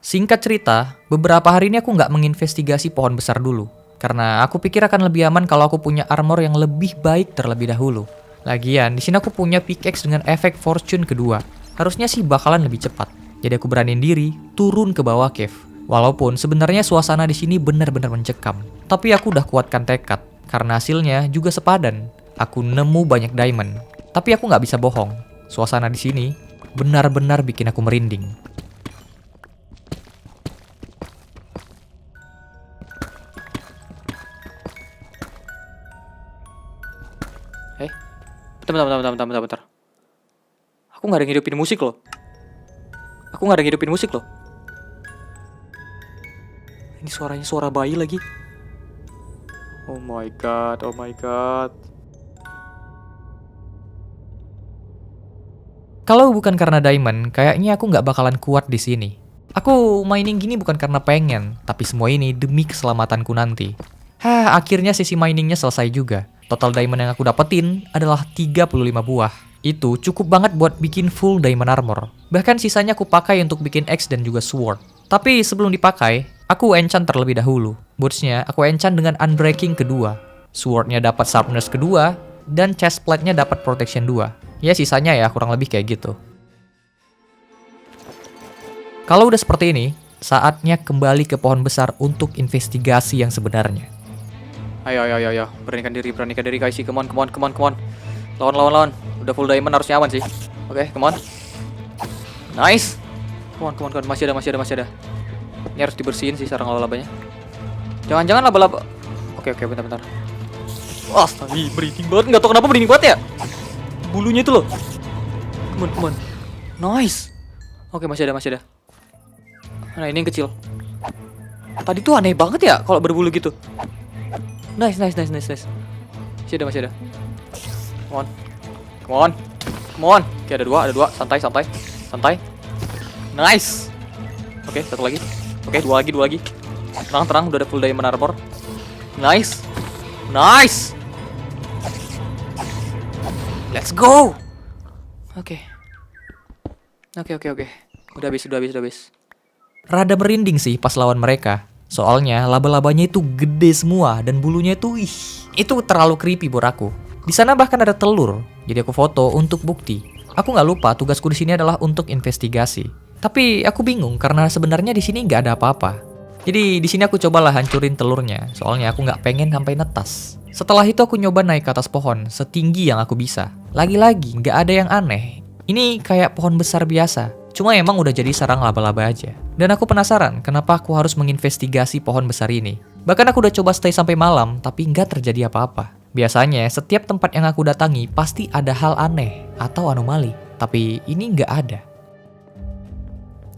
Speaker 1: Singkat cerita, beberapa hari ini aku nggak menginvestigasi pohon besar dulu. Karena aku pikir akan lebih aman kalau aku punya armor yang lebih baik terlebih dahulu. Lagian, di sini aku punya pickaxe dengan efek fortune kedua. Harusnya sih bakalan lebih cepat. Jadi aku beraniin diri turun ke bawah cave. Walaupun sebenarnya suasana di sini benar-benar mencekam. Tapi aku udah kuatkan tekad. Karena hasilnya juga sepadan. Aku nemu banyak diamond. Tapi aku nggak bisa bohong. Suasana di sini benar-benar bikin aku merinding. Bentar. Aku nggak ada ngidupin musik loh. Ini suaranya suara bayi lagi. Oh my god. Kalau bukan karena diamond, kayaknya aku nggak bakalan kuat di sini. Aku mining gini bukan karena pengen, tapi semua ini demi keselamatanku nanti. Akhirnya sesi miningnya selesai juga. Total diamond yang aku dapetin adalah 35 buah. Itu cukup banget buat bikin full diamond armor. Bahkan sisanya aku pakai untuk bikin axe dan juga sword. Tapi sebelum dipakai, aku enchant terlebih dahulu. Bootsnya aku enchant dengan unbreaking kedua. Swordnya dapat sharpness kedua, dan chestplate-nya dapat protection 2. Ya sisanya ya kurang lebih kayak gitu. Kalau udah seperti ini, saatnya kembali ke pohon besar untuk investigasi yang sebenarnya. Ayo. Beranikan diri guys. Come on. Lawan. Udah full diamond harusnya aman sih. Oke, come on. Nice. Come on. Masih ada. Ini harus dibersihin sih sarang laba-labanya. Jangan laba-laba. Oke, bentar. Astaga, merinding banget. Nggak tahu kenapa merinding banget ya. Bulunya itu loh. Come on. Nice. Oke, masih ada. Nah, ini yang kecil. Tadi tuh aneh banget ya kalau berbulu gitu. Nice. Masih ada. Come on. Oke, ada dua. Santai. Nice. Oke, satu lagi. Oke, dua lagi. Tenang, udah ada full diamond armor. Nice. Let's go. Oke. Udah habis. Rada merinding sih pas lawan mereka. Soalnya laba-labanya itu gede semua dan bulunya itu itu terlalu creepy buat aku. Di sana bahkan ada telur. Jadi aku foto untuk bukti. Aku nggak lupa tugasku di sini adalah untuk investigasi. Tapi aku bingung karena sebenarnya di sini nggak ada apa-apa. Jadi di sini aku cobalah hancurin telurnya. Soalnya aku nggak pengen sampai netas. Setelah itu aku nyoba naik ke atas pohon setinggi yang aku bisa. Lagi-lagi nggak ada yang aneh. Ini kayak pohon besar biasa. Cuma emang udah jadi sarang laba-laba aja. Dan aku penasaran kenapa aku harus menginvestigasi pohon besar ini. Bahkan aku udah coba stay sampai malam, tapi nggak terjadi apa-apa. Biasanya setiap tempat yang aku datangi pasti ada hal aneh atau anomali. Tapi ini nggak ada.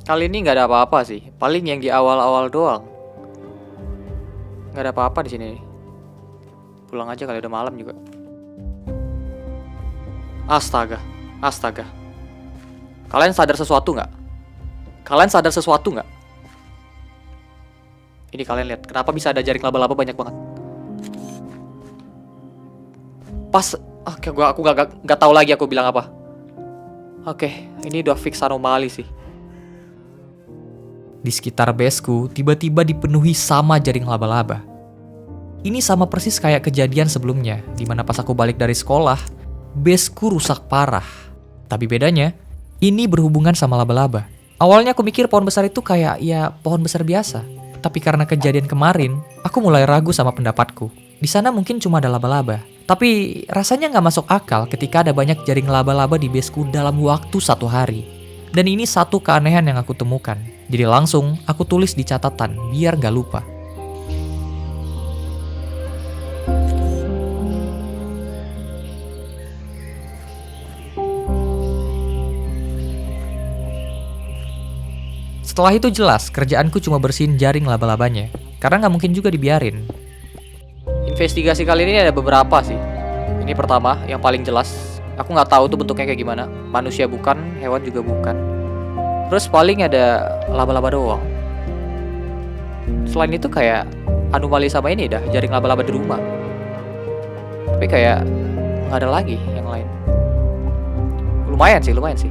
Speaker 1: Kali ini nggak ada apa-apa sih. Paling yang di awal-awal doang. Nggak ada apa-apa di sini. Pulang aja kali udah malam juga. Astaga. Kalian sadar sesuatu nggak? Ini kalian lihat, kenapa bisa ada jaring laba-laba banyak banget? Aku nggak tahu lagi aku bilang apa. Oke, ini udah fix anomali sih. Di sekitar baseku tiba-tiba dipenuhi sama jaring laba-laba. Ini sama persis kayak kejadian sebelumnya, dimana pas aku balik dari sekolah, baseku rusak parah. Tapi bedanya, ini berhubungan sama laba-laba. Awalnya aku mikir pohon besar itu kayak ya pohon besar biasa. Tapi karena kejadian kemarin, aku mulai ragu sama pendapatku. Di sana mungkin cuma ada laba-laba. Tapi rasanya nggak masuk akal ketika ada banyak jaring laba-laba di baseku dalam waktu 1 hari. Dan ini satu keanehan yang aku temukan. Jadi langsung aku tulis di catatan biar nggak lupa. Setelah itu jelas, kerjaanku cuma bersihin jaring laba-labanya. Karena nggak mungkin juga dibiarin. Investigasi kali ini ada beberapa sih. Ini pertama, yang paling jelas. Aku nggak tahu tuh bentuknya kayak gimana. Manusia bukan, hewan juga bukan. Terus paling ada laba-laba doang. Selain itu kayak anomali sama ini dah, jaring laba-laba di rumah. Tapi kayak nggak ada lagi yang lain. Lumayan sih.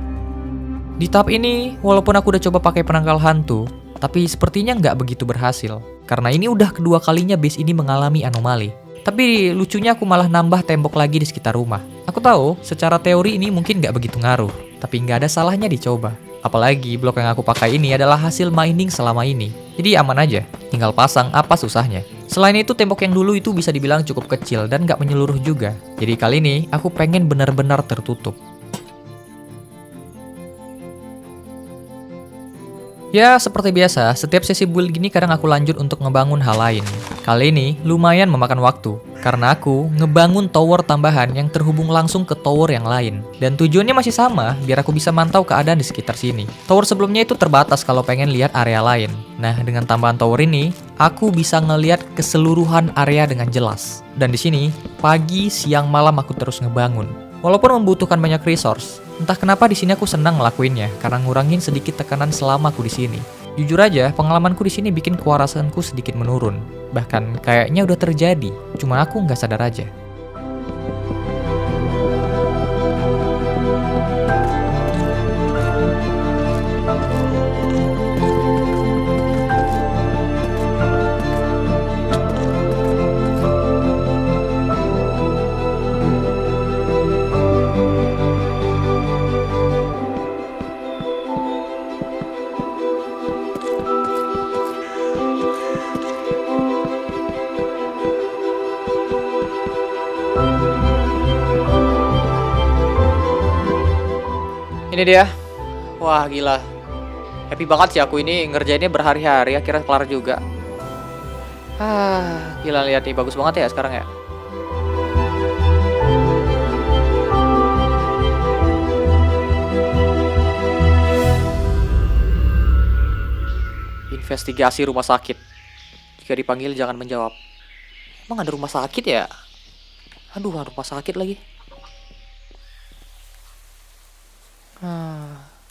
Speaker 1: Di tahap ini, walaupun aku udah coba pakai penangkal hantu, tapi sepertinya nggak begitu berhasil. Karena ini udah kedua kalinya base ini mengalami anomali. Tapi lucunya aku malah nambah tembok lagi di sekitar rumah. Aku tahu, secara teori ini mungkin nggak begitu ngaruh. Tapi nggak ada salahnya dicoba. Apalagi blok yang aku pakai ini adalah hasil mining selama ini. Jadi aman aja, tinggal pasang apa susahnya. Selain itu tembok yang dulu itu bisa dibilang cukup kecil dan nggak menyeluruh juga. Jadi kali ini aku pengen benar-benar tertutup. Ya, seperti biasa, setiap sesi build gini kadang aku lanjut untuk ngebangun hal lain. Kali ini lumayan memakan waktu, karena aku ngebangun tower tambahan yang terhubung langsung ke tower yang lain. Dan tujuannya masih sama, biar aku bisa mantau keadaan di sekitar sini. Tower sebelumnya itu terbatas kalau pengen lihat area lain. Nah, dengan tambahan tower ini, aku bisa ngelihat keseluruhan area dengan jelas. Dan di sini, pagi, siang, malam aku terus ngebangun. Walaupun membutuhkan banyak resource, Entah kenapa di sini aku senang ngelakuinnya karena ngurangin sedikit tekanan selama aku di sini. Jujur aja, pengalamanku di sini bikin kewarasanku sedikit menurun. Bahkan kayaknya udah terjadi, cuma aku nggak sadar aja. Ini dia. Wah, gila. Happy banget sih aku ini ngerjainnya berhari-hari, akhirnya kelar juga. Gila, lihat nih, bagus banget ya sekarang ya. Investigasi rumah sakit. Jika dipanggil jangan menjawab. Emang ada rumah sakit ya? Aduh, rumah sakit lagi.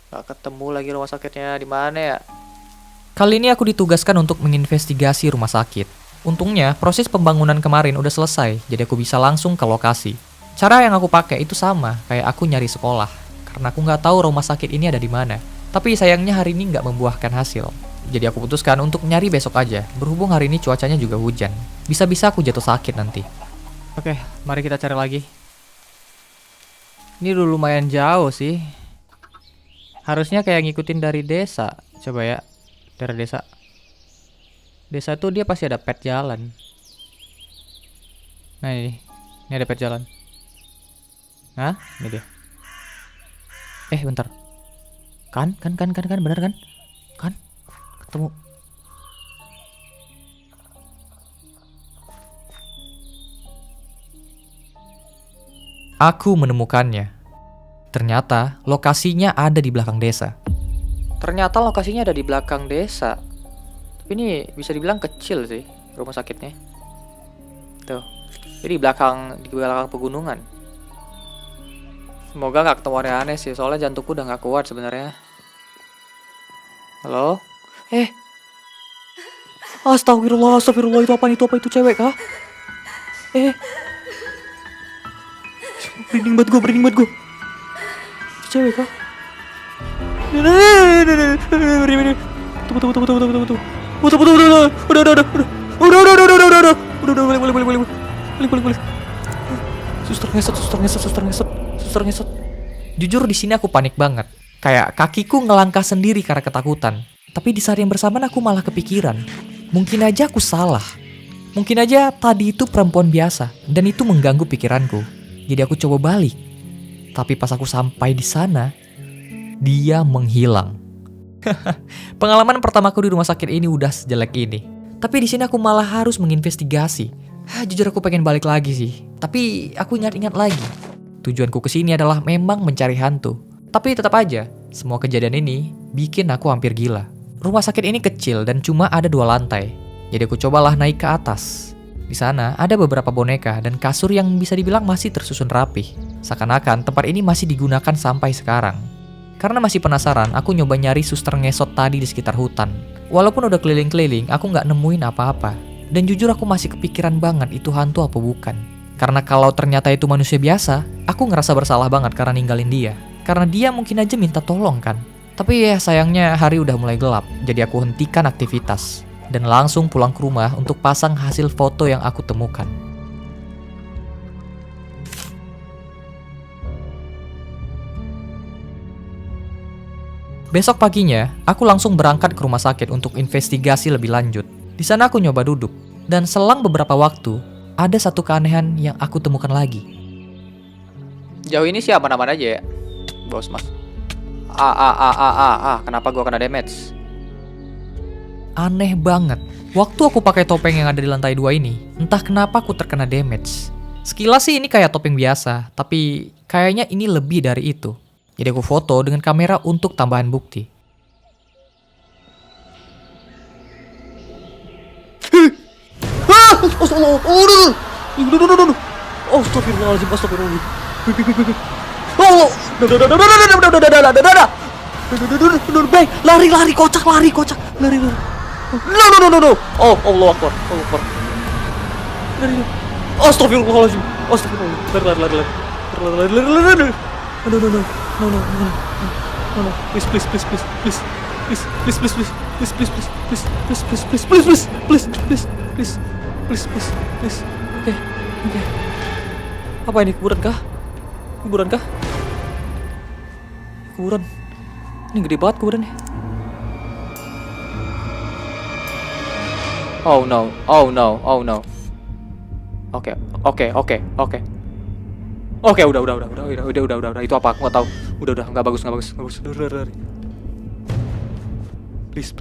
Speaker 1: Gak ketemu lagi rumah sakitnya, di mana ya? Kali ini aku ditugaskan untuk menginvestigasi rumah sakit. Untungnya, proses pembangunan kemarin udah selesai, jadi aku bisa langsung ke lokasi. Cara yang aku pakai itu sama, kayak aku nyari sekolah. Karena aku nggak tahu rumah sakit ini ada di mana. Tapi sayangnya hari ini nggak membuahkan hasil. Jadi aku putuskan untuk nyari besok aja, berhubung hari ini cuacanya juga hujan. Bisa-bisa aku jatuh sakit nanti. Oke, mari kita cari lagi. Ini udah lumayan jauh sih. Harusnya kayak ngikutin dari desa. Coba ya, dari desa. Desa tuh dia pasti ada pet jalan. Nah ini ada pet jalan. Nah, ini dia. Bentar. Kan, bener kan? Kan, ketemu. Aku menemukannya. Ternyata lokasinya ada di belakang desa. Tapi ini bisa dibilang kecil sih rumah sakitnya. Tuh. Jadi di belakang pegunungan. Semoga nggak ketemu aneh-aneh sih, soalnya jantungku udah nggak kuat sebenarnya. Halo? Astagfirullah, itu apa itu cewek kah? Merinding banget gue. Cewek kah? Udah. Suster ngesot. Jujur di sini aku panik banget. Kayak kakiku ngelangkah sendiri karena ketakutan. Tapi di saat yang bersamaan aku malah kepikiran. Mungkin aja aku salah. Mungkin aja tadi itu perempuan biasa dan itu mengganggu pikiranku. Jadi aku coba balik. Tapi pas aku sampai di sana, dia menghilang. Pengalaman pertamaku di rumah sakit ini udah sejelek ini. Tapi di sini aku malah harus menginvestigasi. Jujur aku pengen balik lagi sih. Tapi aku ingat-ingat lagi. Tujuanku kesini adalah memang mencari hantu. Tapi tetap aja, semua kejadian ini bikin aku hampir gila. Rumah sakit ini kecil dan cuma ada 2 lantai. Jadi aku cobalah naik ke atas. Di sana ada beberapa boneka dan kasur yang bisa dibilang masih tersusun rapih. Seakan-akan tempat ini masih digunakan sampai sekarang. Karena masih penasaran, aku nyoba nyari suster ngesot tadi di sekitar hutan. Walaupun udah keliling-keliling, aku nggak nemuin apa-apa. Dan jujur aku masih kepikiran banget itu hantu apa bukan. Karena kalau ternyata itu manusia biasa, aku ngerasa bersalah banget karena ninggalin dia. Karena dia mungkin aja minta tolong kan. Tapi ya sayangnya hari udah mulai gelap, jadi aku hentikan aktivitas. Dan langsung pulang ke rumah untuk pasang hasil foto yang aku temukan. Besok paginya, aku langsung berangkat ke rumah sakit untuk investigasi lebih lanjut. Di sana aku nyoba duduk, dan selang beberapa waktu, ada satu keanehan yang aku temukan lagi. Jauh ini sih aman-aman aja ya, bos mas. Kenapa gua kena damage? Aneh banget. Waktu aku pakai topeng yang ada di lantai 2 ini, entah kenapa aku terkena damage. Sekilas sih ini kayak topeng biasa, tapi kayaknya ini lebih dari itu. Jadi aku foto dengan kamera untuk tambahan bukti. Astagfirullahaladzim. Lari kocak. Lari. No. Oh, Allah Akbar. Lari. Astagfirullahaladzim. Lari. No. Please. Oke. Apa ini, kuburan kah? Kuburan. Ini gede banget kuburannya. Oh no. Oke, udah. Itu apa? Aku nggak tahu. Udah, nggak bagus. Udah. Please.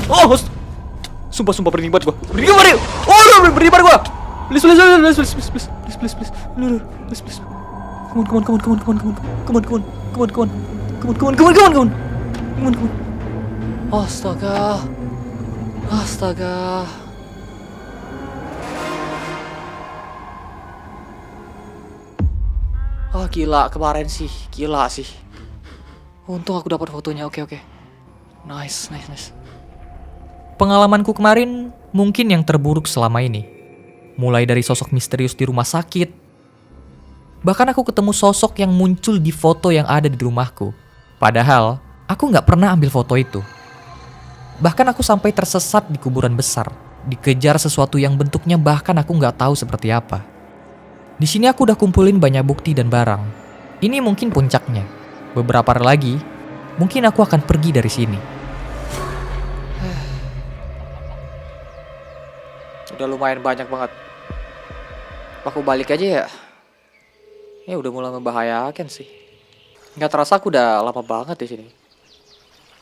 Speaker 1: Oh, sumpah berani banget gua. Oh, berani banget gua. Please. Come on. Astaga. Oh, gila kemarin sih. Untung aku dapat fotonya. Oke. Nice. Pengalamanku kemarin mungkin yang terburuk selama ini. Mulai dari sosok misterius di rumah sakit. Bahkan aku ketemu sosok yang muncul di foto yang ada di rumahku. Padahal aku nggak pernah ambil foto itu. Bahkan aku sampai tersesat di kuburan besar. Dikejar sesuatu yang bentuknya bahkan aku nggak tahu seperti apa. Di sini aku udah kumpulin banyak bukti dan barang. Ini mungkin puncaknya. Beberapa hari lagi, mungkin aku akan pergi dari sini. Udah lumayan banyak banget. Aku balik aja ya. Ya udah mulai membahayakan sih. Nggak terasa aku udah lama banget di sini.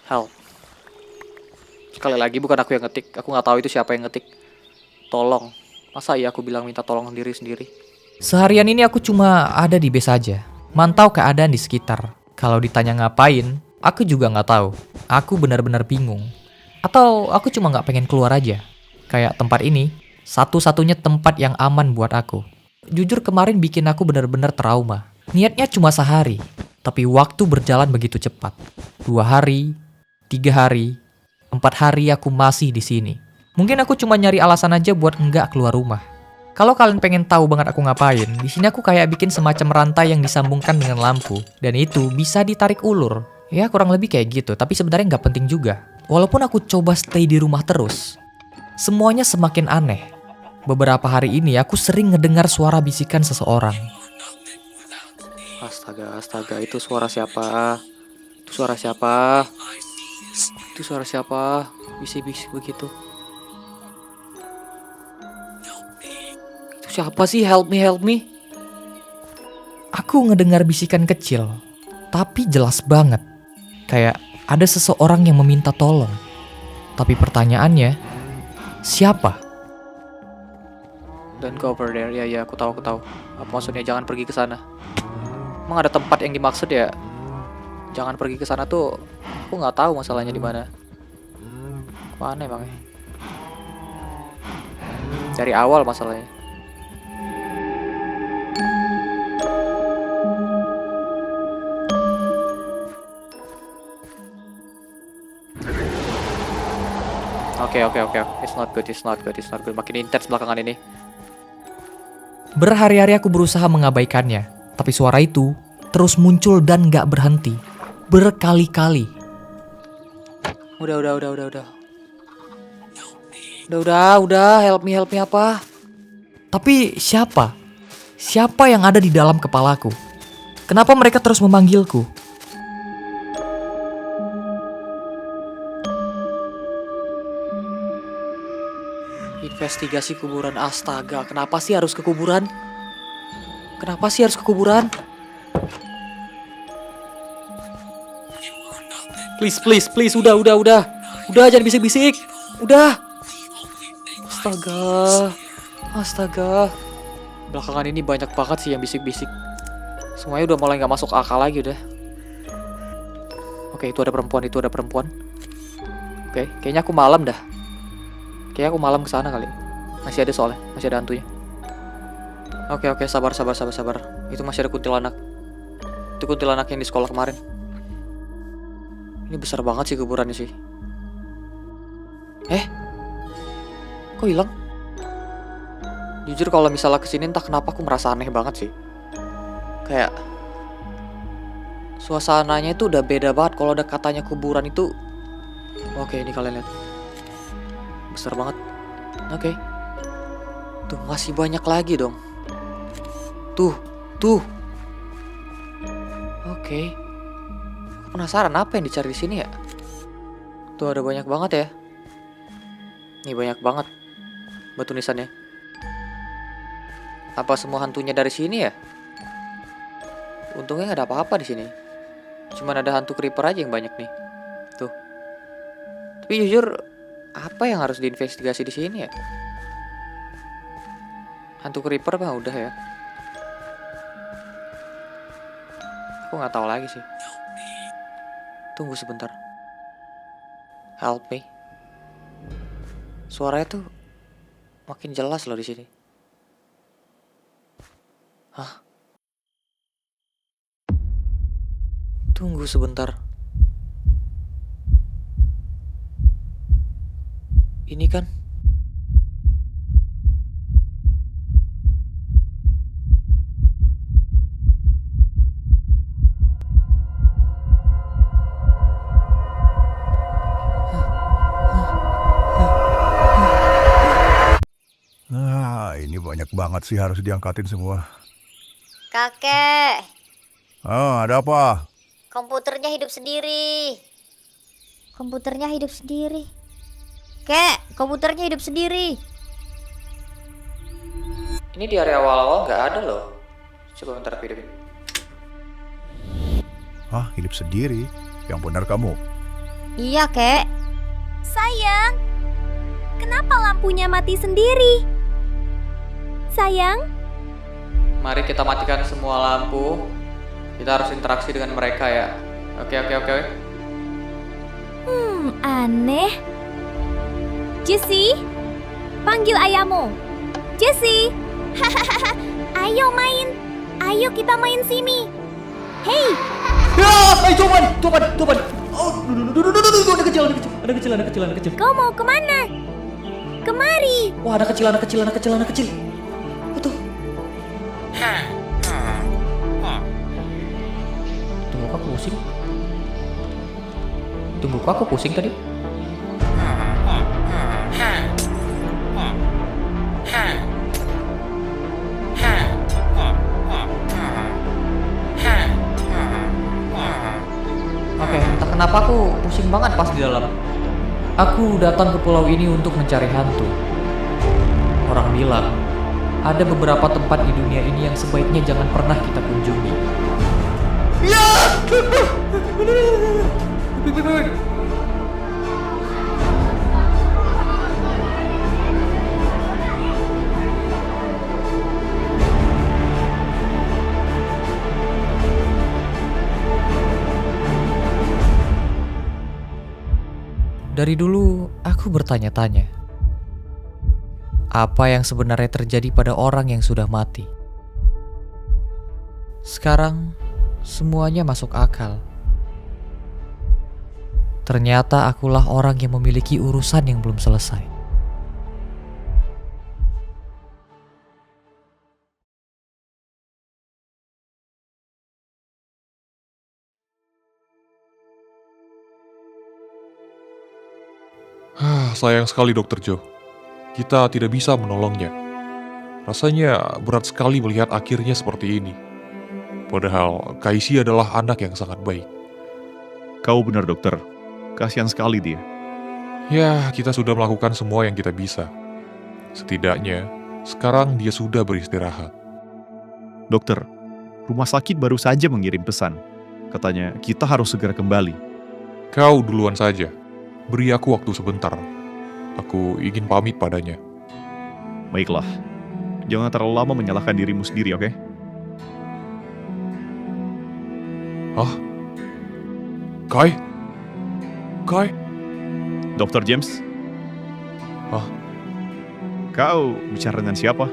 Speaker 1: Help. Sekali lagi bukan aku yang ngetik. Aku nggak tahu itu siapa yang ngetik. Tolong. Masa iya aku bilang minta tolong diri sendiri? Seharian ini aku cuma ada di base aja. Mantau keadaan di sekitar. Kalau ditanya ngapain, aku juga nggak tahu. Aku benar-benar bingung. Atau aku cuma nggak pengen keluar aja. Kayak tempat ini, satu-satunya tempat yang aman buat aku. Jujur kemarin bikin aku benar-benar trauma. Niatnya cuma sehari, tapi waktu berjalan begitu cepat. 2 hari, 3 hari, 4 hari aku masih di sini. Mungkin aku cuma nyari alasan aja buat nggak keluar rumah. Kalau kalian pengen tahu banget aku ngapain, di sini aku kayak bikin semacam rantai yang disambungkan dengan lampu. Dan itu bisa ditarik ulur. Ya kurang lebih kayak gitu, tapi sebenarnya nggak penting juga. Walaupun aku coba stay di rumah terus, semuanya semakin aneh. Beberapa hari ini aku sering ngedengar suara bisikan seseorang. Astaga, itu suara siapa? Bisik-bisik begitu. Itu siapa sih? Help me. Aku ngedengar bisikan kecil, tapi jelas banget. Kayak ada seseorang yang meminta tolong. Tapi pertanyaannya, siapa? Don't go over there. Ya, aku tahu. Apa maksudnya jangan pergi ke sana? Emang ada tempat yang dimaksud ya? Jangan pergi ke sana tuh. Aku nggak tahu masalahnya di mana. Mana emangnya? Dari awal masalahnya. Oke. It's not good. Makin intens belakangan ini. Berhari-hari aku berusaha mengabaikannya, tapi suara itu terus muncul dan gak berhenti. Berkali-kali. Udah. Help me apa? Tapi siapa? Siapa yang ada di dalam kepalaku? Kenapa mereka terus memanggilku? Investigasi kuburan. Astaga, kenapa sih harus ke kuburan? Please, udah. Udah, jangan bisik-bisik. Udah. Astaga. Belakangan ini banyak banget sih yang bisik-bisik. Semuanya udah mulai gak masuk akal lagi udah. Oke, itu ada perempuan. Oke, kayaknya aku malam dah. Kayaknya aku malam kesana kali. Masih ada soalnya, masih ada hantunya. Oke, sabar. Itu masih ada kuntilanak. Itu kuntilanak yang di sekolah kemarin. Ini besar banget sih kuburannya sih. Kok hilang? Jujur kalau misalnya kesini entah kenapa aku merasa aneh banget sih. Kayak suasananya itu udah beda banget kalau ada katanya kuburan itu. Oke, ini kalian lihat. Besar banget. Oke. Tuh, masih banyak lagi dong. Tuh. Oke. Aku penasaran apa yang dicari di sini ya? Tuh ada banyak banget ya. Nih banyak banget batu nisannya. Apa semua hantunya dari sini ya? Untungnya nggak ada apa-apa di sini. Cuman ada hantu creeper aja yang banyak nih. Tuh. Tapi jujur, apa yang harus diinvestigasi di sini ya? Hantu creeper mah udah ya. Aku nggak tahu lagi sih. Tunggu sebentar. Help me. Suaranya tuh makin jelas loh di sini. Hah? Tunggu sebentar. Ini kan
Speaker 2: Nah, ini banyak banget sih harus diangkatin semua.
Speaker 3: Kakek,
Speaker 2: Ada apa?
Speaker 3: komputernya hidup sendiri. Komputernya hidup sendiri. Kek, komputernya hidup sendiri.
Speaker 1: ini di area awal-awal nggak ada loh. Coba bentar aku hidupin.
Speaker 2: Hah, hidup sendiri? Yang benar kamu.
Speaker 3: Iya, Kek.
Speaker 4: Sayang, kenapa lampunya mati sendiri? Sayang,
Speaker 1: Mari kita matikan semua lampu. Kita harus interaksi dengan mereka ya. Oke.
Speaker 4: aneh. Jessie, panggil ayahmu. Jessie, ayo main. Ayo kita main sini. Hei,
Speaker 1: Tuhan. Oh, ada kecil.
Speaker 4: kau mau kemana? Kemari.
Speaker 1: Wah, ada kecil. Betul. Tunggu, kok aku pusing tadi? Oke, entah kenapa aku pusing banget pas di dalam. Aku datang ke pulau ini untuk mencari hantu. Orang bilang, ada beberapa tempat di dunia ini yang sebaiknya jangan pernah kita kunjungi. Ya! Dari dulu, aku bertanya-tanya, apa yang sebenarnya terjadi pada orang yang sudah mati? Sekarang, semuanya masuk akal. Ternyata akulah orang yang memiliki urusan yang belum selesai.
Speaker 5: Sayang sekali Dr. Joe. Kita tidak bisa menolongnya. Rasanya berat sekali melihat akhirnya seperti ini. Padahal Kaisi adalah anak yang sangat baik.
Speaker 6: Kau benar dokter, kasihan sekali dia.
Speaker 5: Ya, kita sudah melakukan semua yang kita bisa. Setidaknya, sekarang dia sudah beristirahat.
Speaker 6: Dokter, rumah sakit baru saja mengirim pesan. Katanya kita harus segera kembali.
Speaker 5: Kau duluan saja. Beri aku waktu sebentar. Aku ingin pamit padanya.
Speaker 6: Baiklah, jangan terlalu lama menyalahkan dirimu sendiri, oke?
Speaker 5: Hah? Kai?
Speaker 6: Dr. James?
Speaker 5: Hah?
Speaker 6: Kau bicara dengan siapa?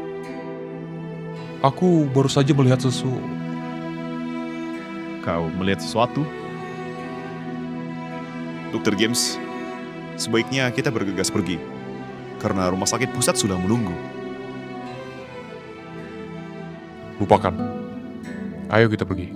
Speaker 5: Aku baru saja melihat
Speaker 6: Kau melihat sesuatu? Dr. James, sebaiknya kita bergegas pergi. Karena rumah sakit pusat sudah menunggu.
Speaker 5: Lupakan. Ayo kita pergi.